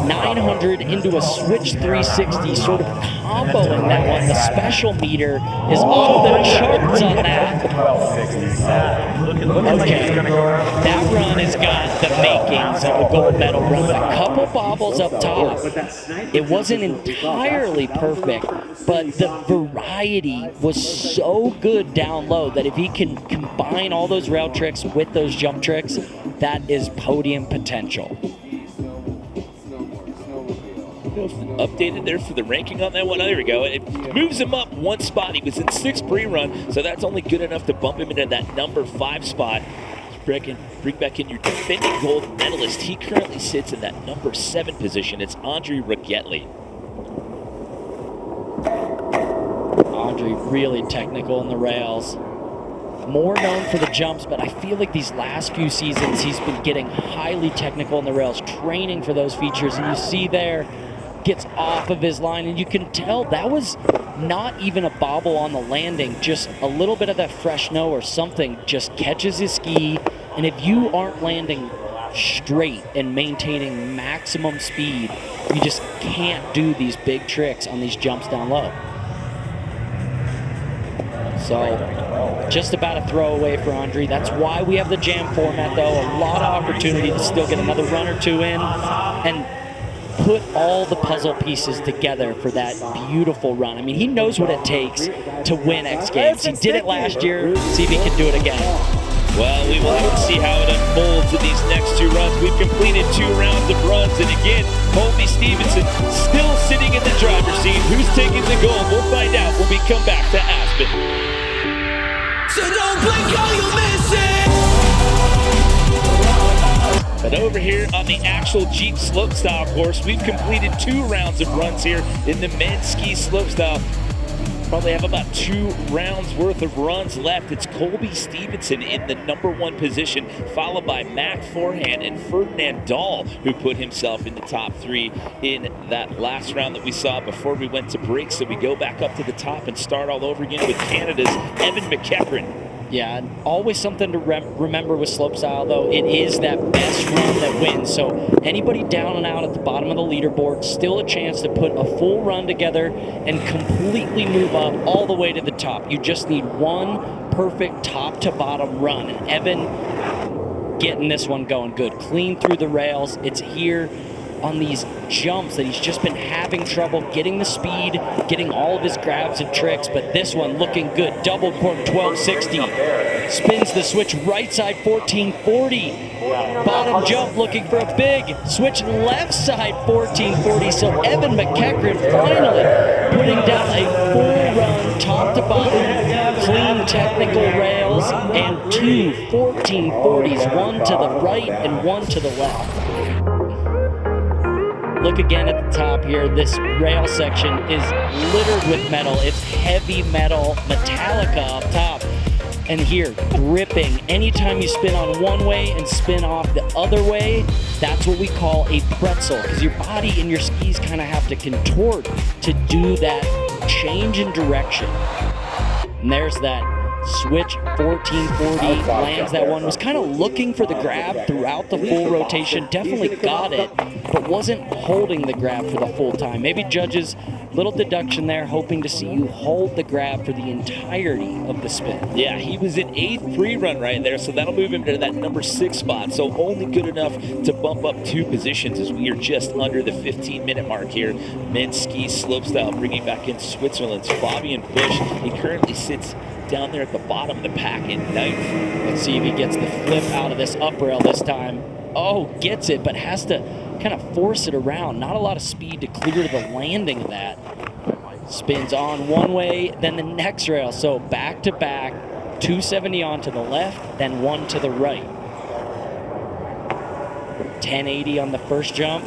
900 into a switch 360, sort of comboing that one. The special meter is off the charts on that. Okay, that run has got the makings of a gold medal run. A couple bobbles up top. It wasn't entirely perfect, but the variety was so good down low that if he can combine all those rail tricks with those jump tricks, that is podium potential. Updated there for the ranking on that one. Oh, there we go. It moves him up 1 spot. He was in 6th pre-run, so that's only good enough to bump him into that number 5 spot. Bring back in your defending gold medalist. He currently sits in that number 7 position. It's Andre Rigetli. Andre really technical in the rails. More known for the jumps, but I feel like these last few seasons he's been getting highly technical in the rails, training for those features. And you see there, gets off of his line, and you can tell that was not even a bobble on the landing, just a little bit of that fresh no or something just catches his ski. And if you aren't landing straight and maintaining maximum speed, you just can't do these big tricks on these jumps down low. So just about a throwaway for Andre. That's why we have the jam format, though. A lot of opportunity to still get another run or two in and put all the puzzle pieces together for that beautiful run. I mean, he knows what it takes to win X Games. He did it last year. See if he can do it again. Well, we will have to see how it unfolds in these next 2 runs. We've completed 2 rounds of runs, and again, Colby Stevenson still sitting in the driver's seat. Who's taking the gold? We'll find out when we come back to Aspen. So don't blink or you'll miss it. But over here on the actual Jeep Slopestyle course, we've completed 2 rounds of runs here in the men's ski Slopestyle. Probably have about 2 rounds worth of runs left. It's Colby Stevenson in the number 1 position, followed by Mac Forehand and Ferdinand Dahl, who put himself in the top 3 in that last round that we saw before we went to break. So we go back up to the top and start all over again with Canada's Evan McEachran. Yeah, and always something to remember with Slopestyle, though. It is that best run that wins. So anybody down and out at the bottom of the leaderboard, still a chance to put a full run together and completely move up all the way to the top. You just need one perfect top to bottom run. And Evan getting this one going good. Clean through the rails. It's here on these jumps that he's just been having trouble getting the speed, getting all of his grabs and tricks, but this one looking good. Double cork 1260. Spins the switch right side 1440. Bottom jump looking for a big switch left side 1440. So Evan McEachran finally putting down a full run top to bottom, clean technical rails, and 2 1440s, one to the right and one to the left. Look again at the top here. This rail section is littered with metal. It's heavy metal, Metallica up top. And here, gripping. Anytime you spin on one way and spin off the other way, that's what we call a pretzel, because your body and your skis kind of have to contort to do that change in direction. And there's that switch 1440, lands that one. Was kind of looking for the grab throughout the full rotation. Definitely got it, but wasn't holding the grab for the full time. Maybe judges, little deduction there, hoping to see you hold the grab for the entirety of the spin. Yeah, he was in 8th pre-run right there, so that'll move him to that number 6 spot. So only good enough to bump up 2 positions as we are just under the 15-minute mark here. Men's ski slopestyle bringing back in Switzerland's Fabian Busch. He currently sits down there at the bottom of the pack in 9th. Let's see if he gets the flip out of this up rail this time. Oh, gets it, but has to kind of force it around. Not a lot of speed to clear the landing of that. Spins on one way, then the next rail. So back to back, 270 on to the left, then one to the right. 1080 on the first jump,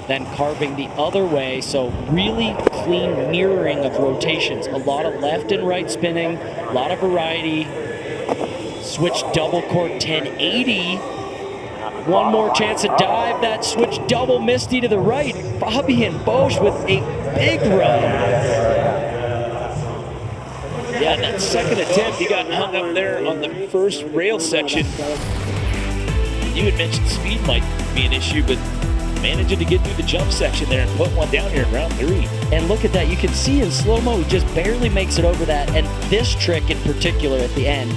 then carving the other way. So really clean mirroring of rotations. A lot of left and right spinning, a lot of variety. Switch double cork 1080. One more chance to dive. That switch double Misty to the right. Fabian Busch with a big run. Yeah, that second attempt, he got hung up there on the first rail section. You had mentioned speed might be an issue, but managing to get through the jump section there and put one down here in round 3. And look at that. You can see in slow-mo, he just barely makes it over that. And this trick in particular at the end,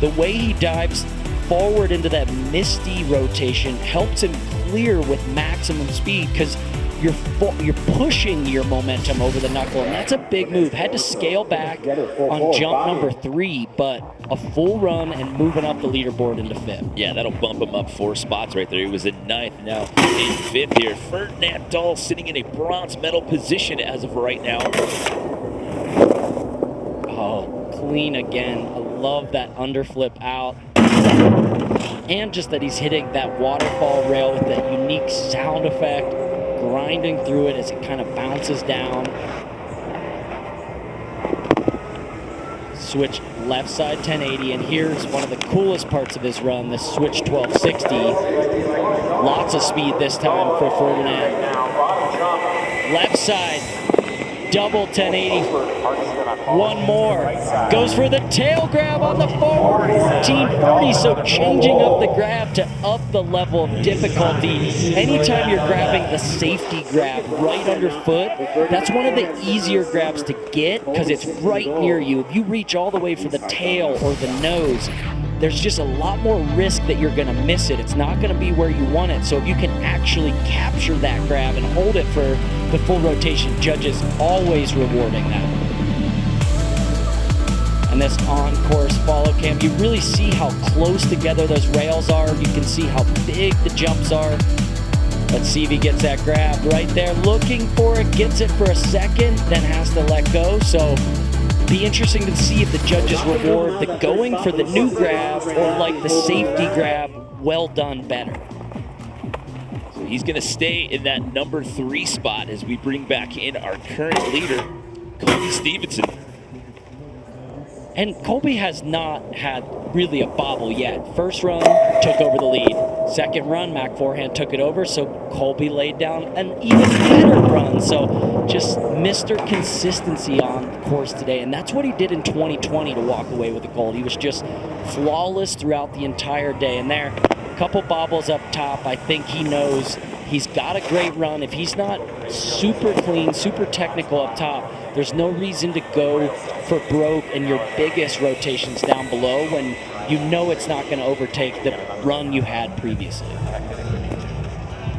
the way he dives forward into that misty rotation helps him clear with maximum speed because you're pushing your momentum over the knuckle, and that's a big move. Had to scale back on jump number 3, but a full run and moving up the leaderboard into 5th. Yeah, that'll bump him up 4 spots right there. He was in 9th, now in 5th here. Ferdinand Dahl sitting in a bronze medal position as of right now. Oh, clean again. I love that underflip out. And just that he's hitting that waterfall rail with that unique sound effect, grinding through it as it kind of bounces down. Switch left side 1080, and here's one of the coolest parts of his run, this switch 1260. Lots of speed this time for Ferdinand. Left side, double 1080. One more. Goes for the tail grab on the forward 1440, so changing up the grab to up the level of difficulty. Anytime you're grabbing the safety grab right underfoot, that's one of the easier grabs to get because it's right near you. If you reach all the way for the tail or the nose, there's just a lot more risk that you're going to miss it. It's not going to be where you want it. So if you can actually capture that grab and hold it for the full rotation, judges always rewarding that. And this on-course follow cam, you really see how close together those rails are. You can see how big the jumps are. Let's see if he gets that grab right there. Looking for it, gets it for a second, then has to let go. So be interesting to see if the judges reward the going for the new grab or like the safety grab, well done better. So he's going to stay in that number 3 spot as we bring back in our current leader, Colby Stevenson. And Colby has not had really a bobble yet. First run, took over the lead. Second run, Mac forehand took it over, so Colby laid down an even better run. So just Mr. Consistency on course today, and that's what he did in 2020 to walk away with the gold. He was just flawless throughout the entire day. And there, a couple bobbles up top. I think he knows he's got a great run. If he's not super clean, super technical up top, there's no reason to go for broke in your biggest rotations down below when you know it's not going to overtake the run you had previously.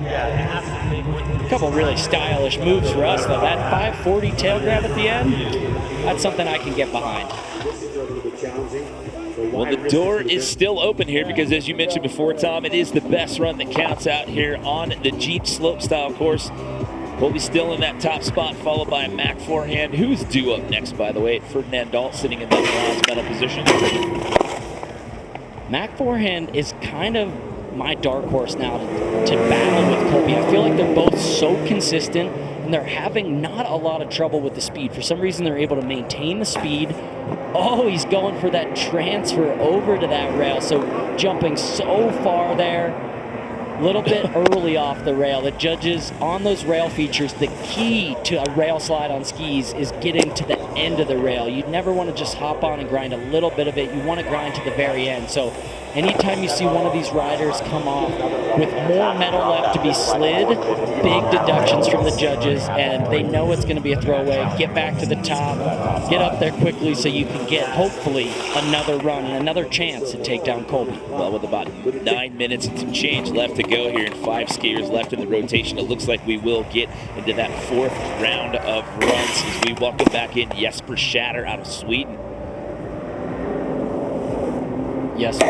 A couple really stylish moves for us, though. That 540 tail grab at the end, that's something I can get behind. Well, the door is still open here because, as you mentioned before, Tom, it is the best run that counts out here on the Jeep Slopestyle course. Colby still in that top spot, followed by Mac forehand, who's due up next, by the way. Ferdinand Dahl sitting in that bronze medal position. Mac forehand is kind of my dark horse now to battle with Colby. I feel like they're both so consistent, and they're having not a lot of trouble with the speed. For some reason, they're able to maintain the speed. Oh, he's going for that transfer over to that rail, so jumping so far there. A little bit early off the rail. The judges on those rail features, the key to a rail slide on skis is getting to the end of the rail. You never want to just hop on and grind a little bit of it. You want to grind to the very end. So anytime you see one of these riders come off with more metal left to be slid, big deductions from the judges, and they know it's going to be a throwaway. Get back to the top, get up there quickly so you can get, hopefully, another run and another chance to take down Colby. Well, with about 9 minutes and some change left to go here and 5 skiers left in the rotation, it looks like we will get into that 4th round of runs as we welcome back in Jesper Shatter out of Sweden. Jesper.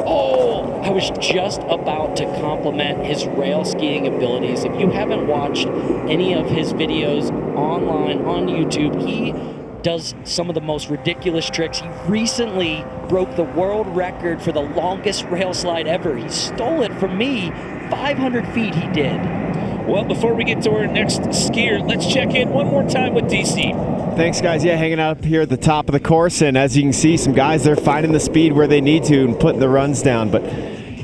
Oh, I was just about to compliment his rail skiing abilities. If you haven't watched any of his videos online on YouTube, he does some of the most ridiculous tricks. He recently broke the world record for the longest rail slide ever. He stole it from me. 500 feet he did. Well, before we get to our next skier, let's check in one more time with DC. Thanks, guys. Yeah, hanging out here at the top of the course, and as you can see, some guys, they're finding the speed where they need to and putting the runs down. But,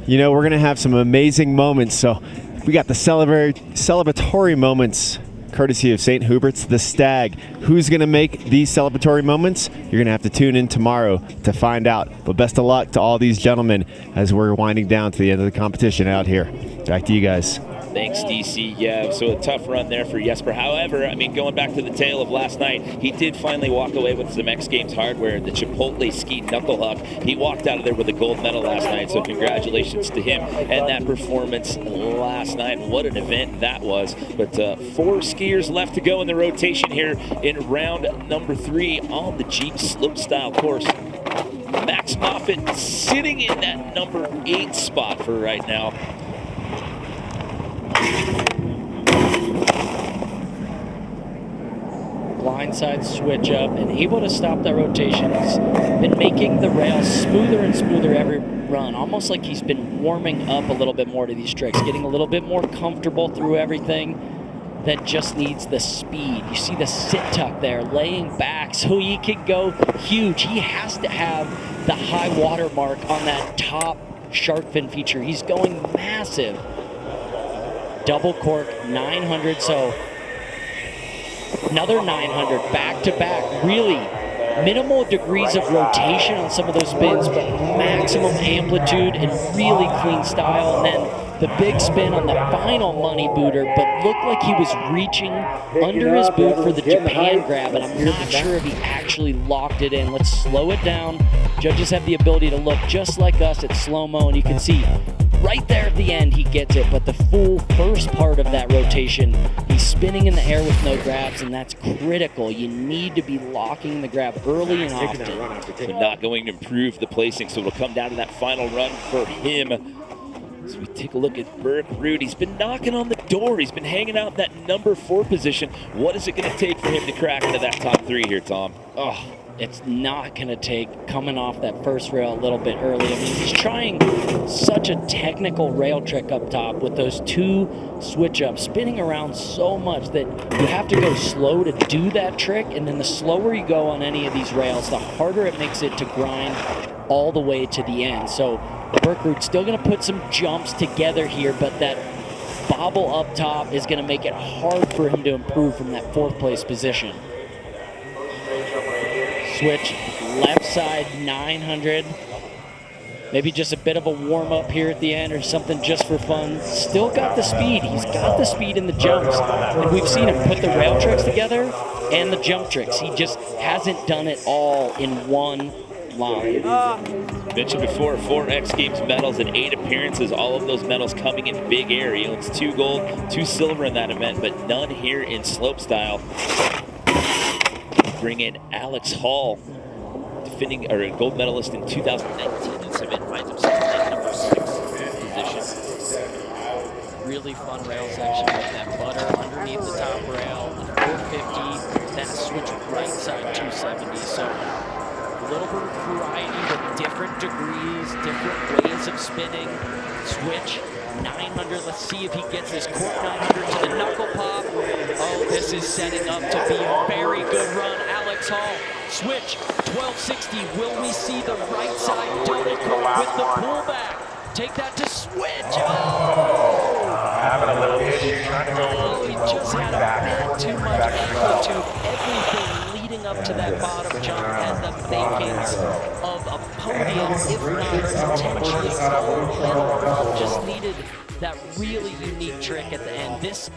you know, we're going to have some amazing moments. So we got the celebratory moments courtesy of St. Hubert's the Stag. Who's going to make these celebratory moments? You're going to have to tune in tomorrow to find out. But best of luck to all these gentlemen as we're winding down to the end of the competition out here. Back to you guys. Thanks, DC. Yeah, so a tough run there for Jesper. However, I mean, going back to the tale of last night, he did finally walk away with some X Games hardware, the Chipotle ski knuckle huck. He walked out of there with a gold medal last night, so congratulations to him and that performance last night. What an event that was. But 4 skiers left to go in the rotation here in round number 3 on the Jeep Slopestyle course. Max Moffitt sitting in that number 8 spot for right now. Blindside switch up and able to stop that rotation. He's been making the rail smoother and smoother every run, almost like he's been warming up a little bit more to these tricks, getting a little bit more comfortable through everything. That just needs the speed. You see the sit tuck there, laying back so he can go huge. He has to have the high water mark on that top shark fin feature. He's going massive. Double cork, 900, so another 900 back to back. Really minimal degrees of rotation on some of those spins, but maximum amplitude and really clean style. And then the big spin on the final money booter, but looked like he was reaching under his boot for the Japan grab, and I'm not sure if he actually locked it in. Let's slow it down. Judges have the ability to look just like us at slow-mo, and you can see right there at the end he gets it, but the full first part of that rotation, he's spinning in the air with no grabs, and that's critical. You need to be locking the grab early and often. So not going to improve the placing, so it'll come down to that final run for him. So we take a look at Berg Ruud. He's been knocking on the door. He's been hanging out in that number 4 position. What is it going to take for him to crack into that top 3 here, Tom? Oh, it's not going to take coming off that first rail a little bit early. I mean, he's trying such a technical rail trick up top with those 2 switch ups, spinning around so much that you have to go slow to do that trick. And then the slower you go on any of these rails, the harder it makes it to grind all the way to the end. So Berg Ruud still going to put some jumps together here, but that bobble up top is going to make it hard for him to improve from that 4th place position. Switch left side 900. Maybe just a bit of a warm up here at the end or something just for fun. Still got the speed. He's got the speed in the jumps. And we've seen him put the rail tricks together and the jump tricks. He just hasn't done it all in one line. Mentioned before, 4 X Games medals and 8 appearances. All of those medals coming in big air. He owns 2 gold, 2 silver in that event, but none here in slopestyle. Bring in Alex Hall, defending or a gold medalist in 2019. This event finds himself in number 6 position. Really fun rail section with that butter underneath the top rail, the 450, then a switch right side 270. So a little bit of variety with different degrees, different ways of spinning. Switch 900. Let's see if he gets this cork 900 to the knuckle pop. Oh, this is setting up to be a very good run. Alex Hall, switch 1260. Will we see the right side double cork with the pullback? Take that to switch. Oh! Having a little issue trying to go. He just had a bit too much amplitude. Everything leading up to that bottom jump and the makings of a podium, if not potentially gold medal. Just needed that really unique trick at the end. This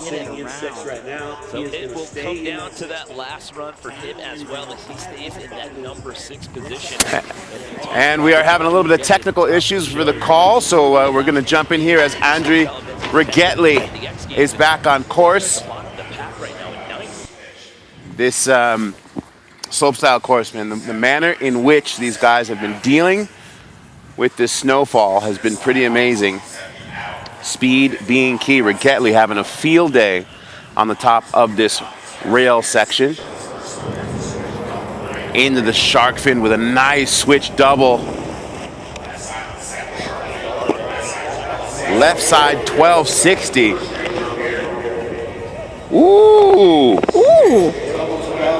sitting in 6 right now. So it will come down to that last run for him as well as he stays in that number 6 position. And we are having a little bit of technical issues for the call, so we're going to jump in here as Andre Rigetli is back on course. This slopestyle course, man, the manner in which these guys have been dealing with this snowfall has been pretty amazing. Speed being key. Rigetli having a field day on the top of this rail section. Into the shark fin with a nice switch double. Left side 1260. Ooh. Ooh.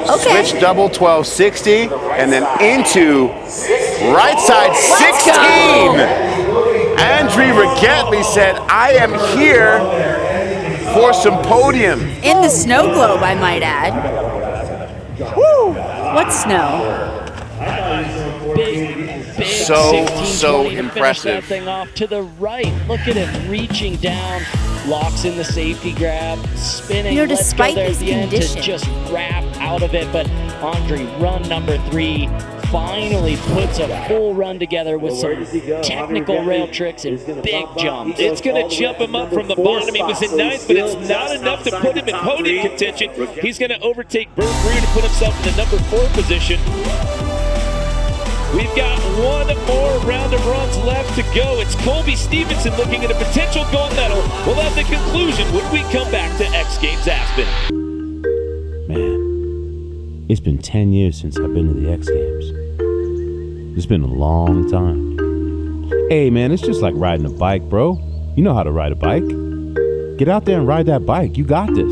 Okay. Switch double 1260 and then into right side 16. Andre Rigetli said, I am here for some podium. In the snow globe, I might add. Woo! What snow? Big So 16-20 to impressive. finish that thing off to the right. Look at him reaching down, locks in the safety grab, spinning. You know, Let's despite go there these at the end to conditions. just wrap out of it. But Andre, run number 3, finally puts a full run together with some technical rail tricks and big jumps. It's going to jump him up from the bottom. He was in 9th, but it's not enough to put him in podium contention. He's going to overtake Bert Brew to put himself in the number 4 position. We've got one more round of runs left to go. It's Colby Stevenson looking at a potential gold medal. We'll have the conclusion when we come back to X Games Aspen. Man, it's been 10 years since I've been to the X Games. It's been a long time. Hey man, it's just like riding a bike, bro. You know how to ride a bike. Get out there and ride that bike. You got this.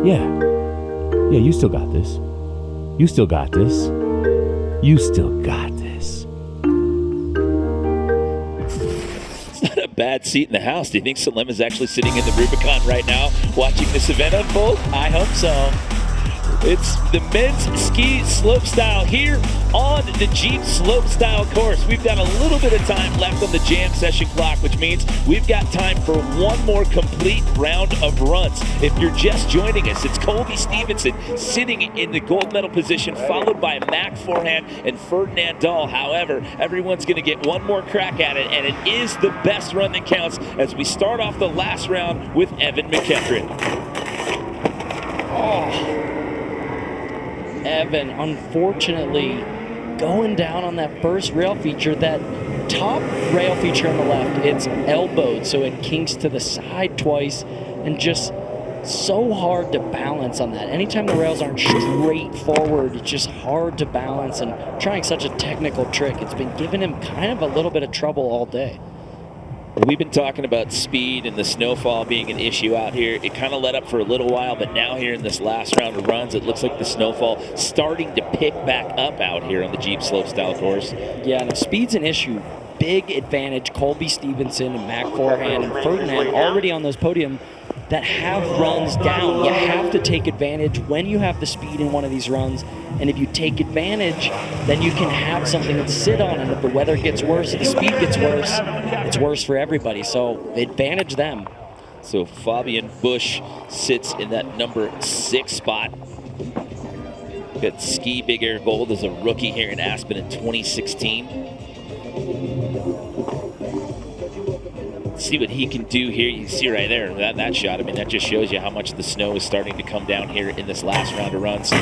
Yeah, you still got this. You still got this. You still got this. It's not a bad seat in the house. Do you think Salem is actually sitting in the Rubicon right now watching this event unfold? I hope so. It's the men's ski slopestyle here on the Jeep slopestyle course. We've got a little bit of time left on the jam session clock, which means we've got time for one more complete round of runs. If you're just joining us, it's Colby Stevenson sitting in the gold medal position, followed by Mac Forehand and Ferdinand Dahl. However, everyone's going to get one more crack at it, and it is the best run that counts as we start off the last round with Evan McEachran. Evan, unfortunately, going down on that first rail feature, that top rail feature on the left, it's elbowed, so it kinks to the side twice, and just so hard to balance on that. Anytime the rails aren't straight forward, it's just hard to balance, and trying such a technical trick, it's been giving him kind of a little bit of trouble all day. We've been talking about speed and the snowfall being an issue out here. It kind of let up for a little while, but now here in this last round of runs, it looks like the snowfall starting to pick back up out here on the Jeep slopestyle course. Yeah, and if speed's an issue, big advantage. Colby Stevenson and Mac Forehand and Ferdinand already on those podium that have runs down. You have to take advantage when you have the speed in one of these runs. And if you take advantage, then you can have something to sit on. And if the weather gets worse, if the speed gets worse, it's worse for everybody. So advantage them. So Fabian Busch sits in that number 6 spot. Got Ski Big Air Gold as a rookie here in Aspen in 2016. See what he can do here. You see right there, that shot. I mean, that just shows you how much the snow is starting to come down here in this last round of runs.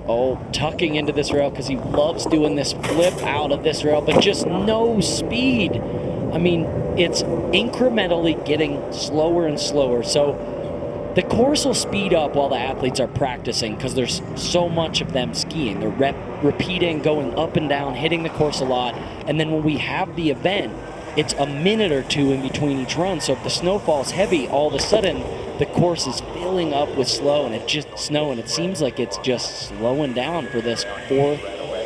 Oh, tucking into this rail because he loves doing this flip out of this rail, but just no speed. I mean, it's incrementally getting slower and slower. So the course will speed up while the athletes are practicing because there's so much of them skiing. They're repeating, going up and down, hitting the course a lot. And then when we have the event, it's a minute or two in between each run. So if the snow falls heavy, all of a sudden the course is filling up with snow, and it seems like it's just slowing down for this fourth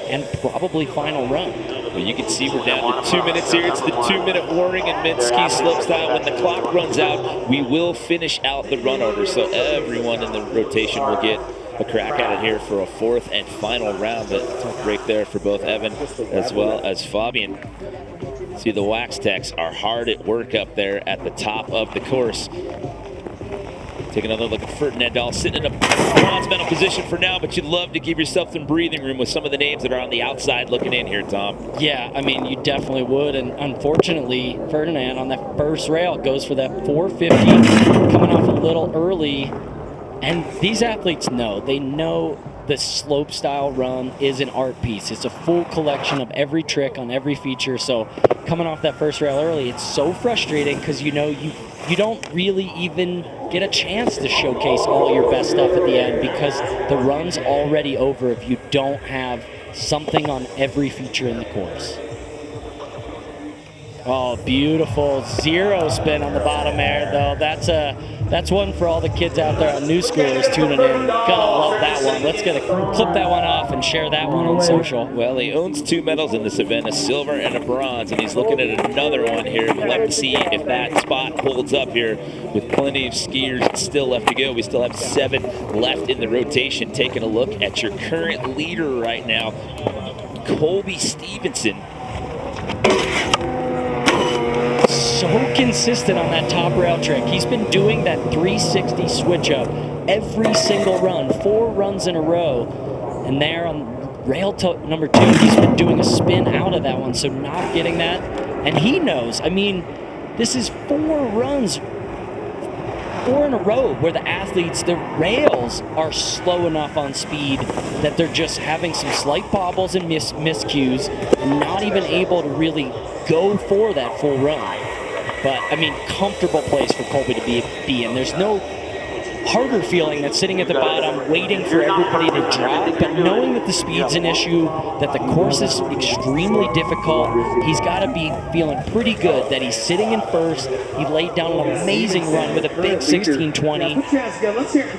and probably final run. Well, you can see we're down to 2 minutes here. It's the 2-minute warning in mid-ski slopestyle. When the clock runs out, we will finish out the run order. So everyone in the rotation will get a crack at it here for a fourth and final round. But tough break there for both Evan as well as Fabian. See, the Wax Techs are hard at work up there at the top of the course. Take another look at Ferdinand, sitting in a bronze medal position for now, but you'd love to give yourself some breathing room with some of the names that are on the outside looking in here, Tom. Yeah, I mean, you definitely would. And unfortunately, Ferdinand on that first rail goes for that 450, coming off a little early. And these athletes know, they know the slopestyle run is an art piece. It's a full collection of every trick on every feature. So coming off that first rail early, it's so frustrating because you know you don't really even get a chance to showcase all your best stuff at the end because the run's already over if you don't have something on every feature in the course. Oh, beautiful zero spin on the bottom air, though. That's one for all the kids out there on new schoolers tuning in. Gotta love that one. Let's clip that one off and share that one on social. Well, he owns 2 medals in this event, a silver and a bronze, and he's looking at another one here. We'll have to see if that spot holds up here with plenty of skiers still left to go. We still have 7 left in the rotation. Taking a look at your current leader right now, Colby Stevenson. So consistent on that top rail trick. He's been doing that 360 switch up every single run, 4 runs in a row. And there on rail number 2, he's been doing a spin out of that one, so not getting that. And he knows, I mean, this is 4 runs, 4 in a row where the athletes, the rails are slow enough on speed that they're just having some slight bobbles and miscues and not even able to really go for that full run. But, I mean, comfortable place for Colby to be in. There's no harder feeling than sitting at the bottom, waiting for everybody to drop, but knowing that the speed's an issue, that the course is extremely difficult, he's got to be feeling pretty good that he's sitting in first. He laid down an amazing run with a big 16:20,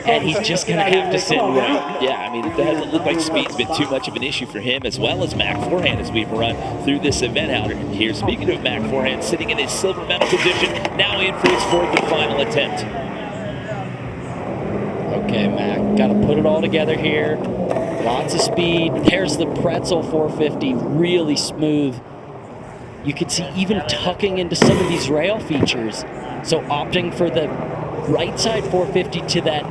and he's just going to have to sit and wait. Yeah, I mean, it doesn't look like speed's been too much of an issue for him, as well as Mac Forehand as we've run through this event out here. Speaking of Mac Forehand, sitting in his silver medal position, now in for his 4th and final attempt. Okay, Mac, got to put it all together here. Lots of speed. There's the pretzel 450, really smooth. You can see even tucking into some of these rail features. So opting for the right side 450 to that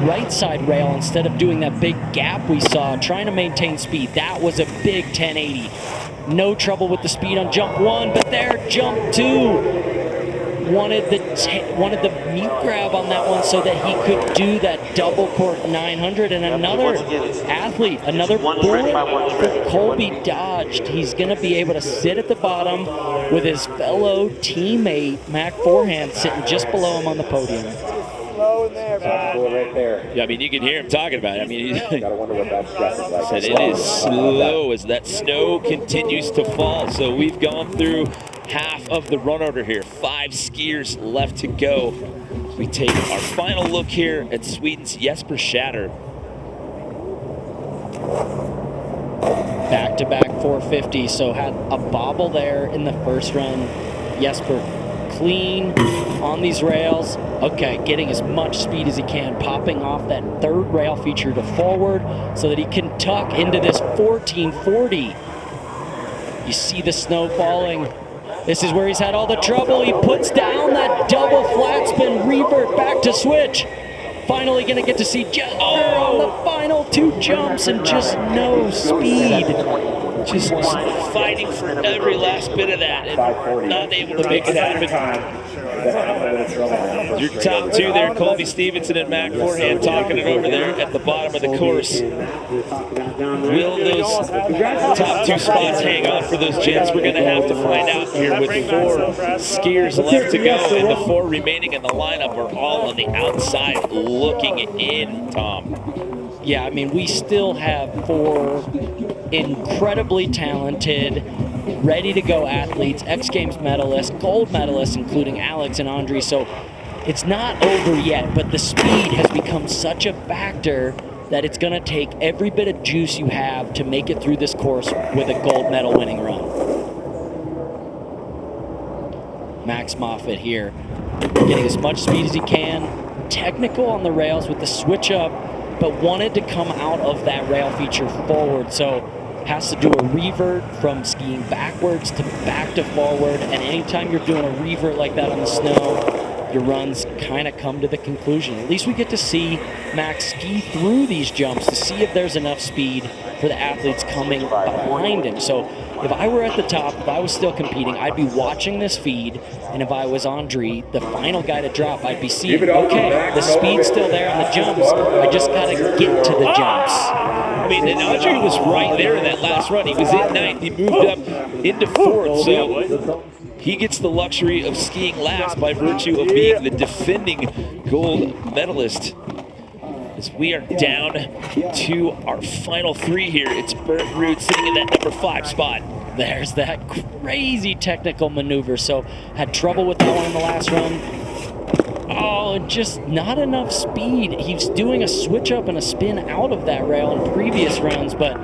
right side rail instead of doing that big gap we saw, trying to maintain speed. That was a big 1080. No trouble with the speed on jump 1, but there, jump 2. Wanted the mute grab on that one so that he could do that double cork 900, and another athlete, another bullet for Colby dodged. He's going to be able to sit at the bottom with his fellow teammate Mac Forehand sitting just below him on the podium. Right there. Yeah, I mean, you can hear him talking about it. I mean, Gotta wonder what that stress is like. said it is slow as that snow continues to fall. So we've gone through half of the run order here. 5 skiers left to go. We take our final look here at Sweden's Jesper Shatter. Back-to-back 450, so had a bobble there in the first run. Jesper clean on these rails. Okay, getting as much speed as he can, popping off that 3rd rail feature to forward so that he can tuck into this 1440. You see the snow falling. This is where he's had all the trouble. He puts down that double flat spin, revert back to switch. Finally gonna get to see Jesper on the final 2 jumps and just no speed. Just fighting for every last bit of that and not able to make it happen. Your top 2 there, Colby Stevenson and Mac Forehand, talking it over there at the bottom of the course. Will those top 2 spots hang on for those gents? We're going to have to find out here with 4 skiers left to go, and the 4 remaining in the lineup are all on the outside looking in, Tom. Yeah, I mean, we still have 4 incredibly talented ready to go athletes, X Games medalists, gold medalists, including Alex and Andre. So it's not over yet, but the speed has become such a factor that it's going to take every bit of juice you have to make it through this course with a gold medal winning run. Max Moffitt here, getting as much speed as he can, technical on the rails with the switch up, but wanted to come out of that rail feature forward, so has to do a revert from skiing backwards to back to forward, and anytime you're doing a revert like that on the snow, your runs kind of come to the conclusion. At least we get to see Max ski through these jumps to see if there's enough speed for the athletes coming behind him. So if I were at the top, if I was still competing, I'd be watching this feed, and if I was Andre, the final guy to drop, I'd be seeing, okay, the speed's still there on the jumps, I just gotta get to the jumps. I mean, and Andre was right there in that last run. He was in ninth, he moved up into fourth, so he gets the luxury of skiing last by virtue of being the defending gold medalist. As we are down to our final three here, it's Bert Root sitting in that number 5 spot. There's that crazy technical maneuver. So had trouble with that one in the last run. Oh, just not enough speed. He's doing a switch up and a spin out of that rail in previous rounds, but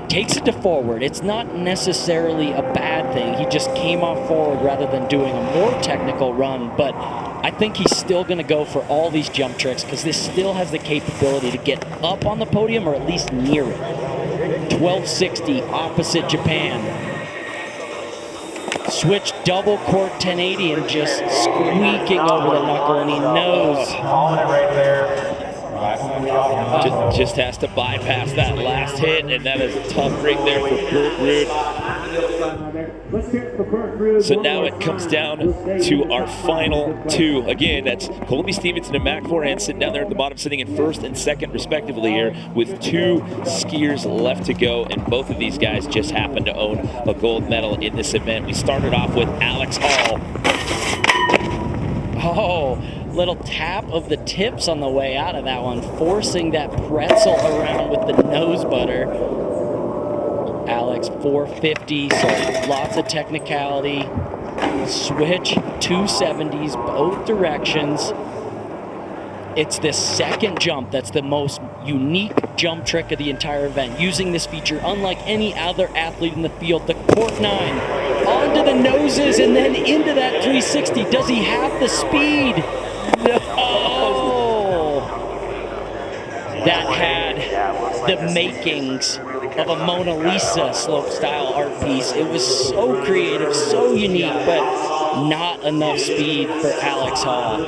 takes it to forward. It's not necessarily a bad thing. He just came off forward rather than doing a more technical run, but I think he's still going to go for all these jump tricks because this still has the capability to get up on the podium or at least near it. 1260 opposite Japan. Switch double cork 1080 and just squeaking over the knuckle, and he knows. Just has to bypass that last hit, and that is a tough break there for Bert Root. So now it comes down to our final two. Again, that's Colby Stevenson and Mac Forehand sitting down there at the bottom, sitting in first and second respectively here with 2 skiers left to go, and both of these guys just happen to own a gold medal in this event. We started off with Alex Hall. Oh, little tap of the tips on the way out of that one, forcing that pretzel around with the nose butter. Alex 450, so lots of technicality. Switch 270s, both directions. It's this second jump that's the most unique jump trick of the entire event. Using this feature, unlike any other athlete in the field, the cork 9 onto the noses and then into that 360. Does he have the speed? No. That had the makings of a Mona Lisa slopestyle art piece. It was so creative, so unique, but not enough speed for Alex Hall.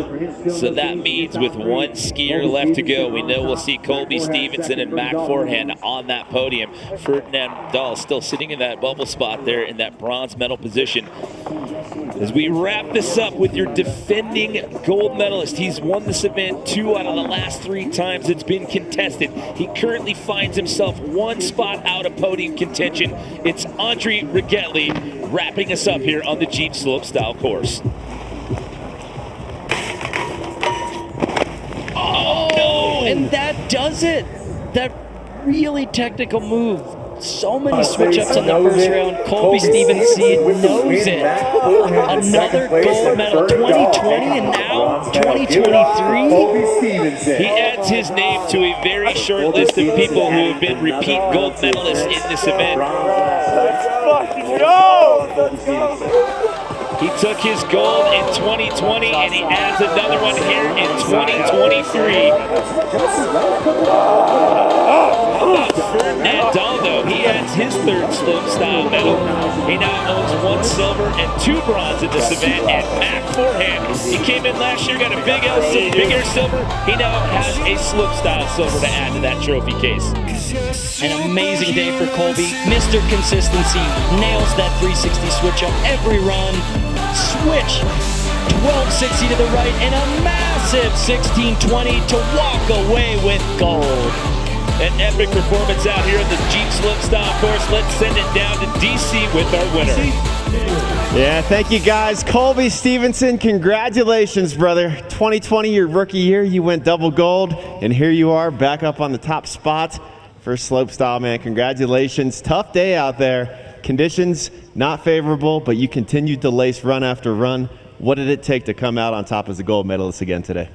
So that means with 1 skier left to go, we know we'll see Colby Stevenson and Mac Forehand on that podium. Ferdinand Dahl still sitting in that bubble spot there in that bronze medal position. As we wrap this up with your defending gold medalist, he's won this event 2 out of the last 3 times it's been contested. He currently finds himself 1 spot out of podium contention. It's Andre Rigetli wrapping us up here on the Jeep Slopestyle course. Oh, no! And that does it! That really technical move. So many switch-ups in the first round. Colby Stevenson knows it. Another gold medal, 2020 and now 2023. He adds his name to a very short list of people who have been repeat gold medalists in this event. Let's fucking go! He took his gold in 2020 and he adds another one here in 2023. Ferdinand Dahl, though, he adds his 3rd slopestyle medal. He now owns 1 silver and 2 bronze in this event. And Mac Forehand, he came in last year, got a big air silver. He now has a slopestyle silver to add to that trophy case. An amazing day for Colby. Mr. Consistency nails that 360 switch up every run. Switch 1260 to the right and a massive 1620 to walk away with gold. An epic performance out here in the Jeep Slopestyle course. Let's send it down to DC with our winner. Yeah, thank you guys. Colby Stevenson, congratulations, brother. 2020, your rookie year, you went double gold, and here you are back up on the top spot for Slopestyle, man. Congratulations. Tough day out there. Conditions not favorable, but you continued to lace run after run. What did it take to come out on top as a gold medalist again today?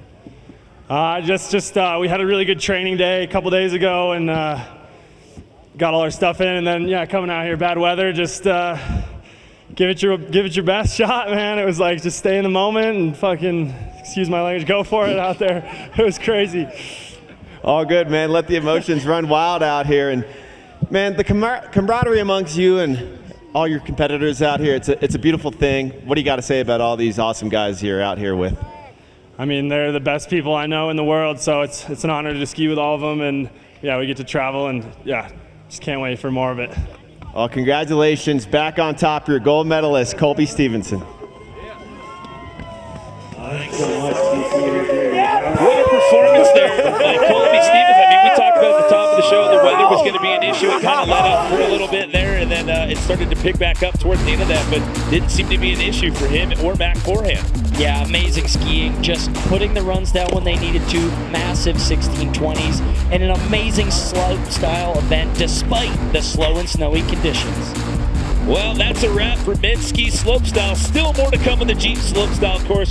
We had a really good training day a couple days ago and got all our stuff in, and then coming out here, bad weather, just give it your best shot, man. It was like just stay in the moment and fucking, excuse my language, go for it out there. It was crazy. All good, man. Let the emotions run wild out here, and man, the camaraderie amongst you and all your competitors out here, it's a beautiful thing. What do you got to say about all these awesome guys you're out here with? I mean, they're the best people I know in the world, so it's an honor to ski with all of them, and we get to travel, and just can't wait for more of it. Well, congratulations. Back on top, your gold medalist, Colby Stevenson. Thanks so much. What a performance there by Colby Stevens. I mean, we talked about at the top of the show the weather was going to be an issue. It kind of let up for a little bit there, and then it started to pick back up towards the end of that, but didn't seem to be an issue for him or Matt Forehand. Yeah, amazing skiing. Just putting the runs down when they needed to. Massive 1620s and an amazing slope style event despite the slow and snowy conditions. Well, that's a wrap for men's ski slopestyle. Still more to come on the Jeep slopestyle course.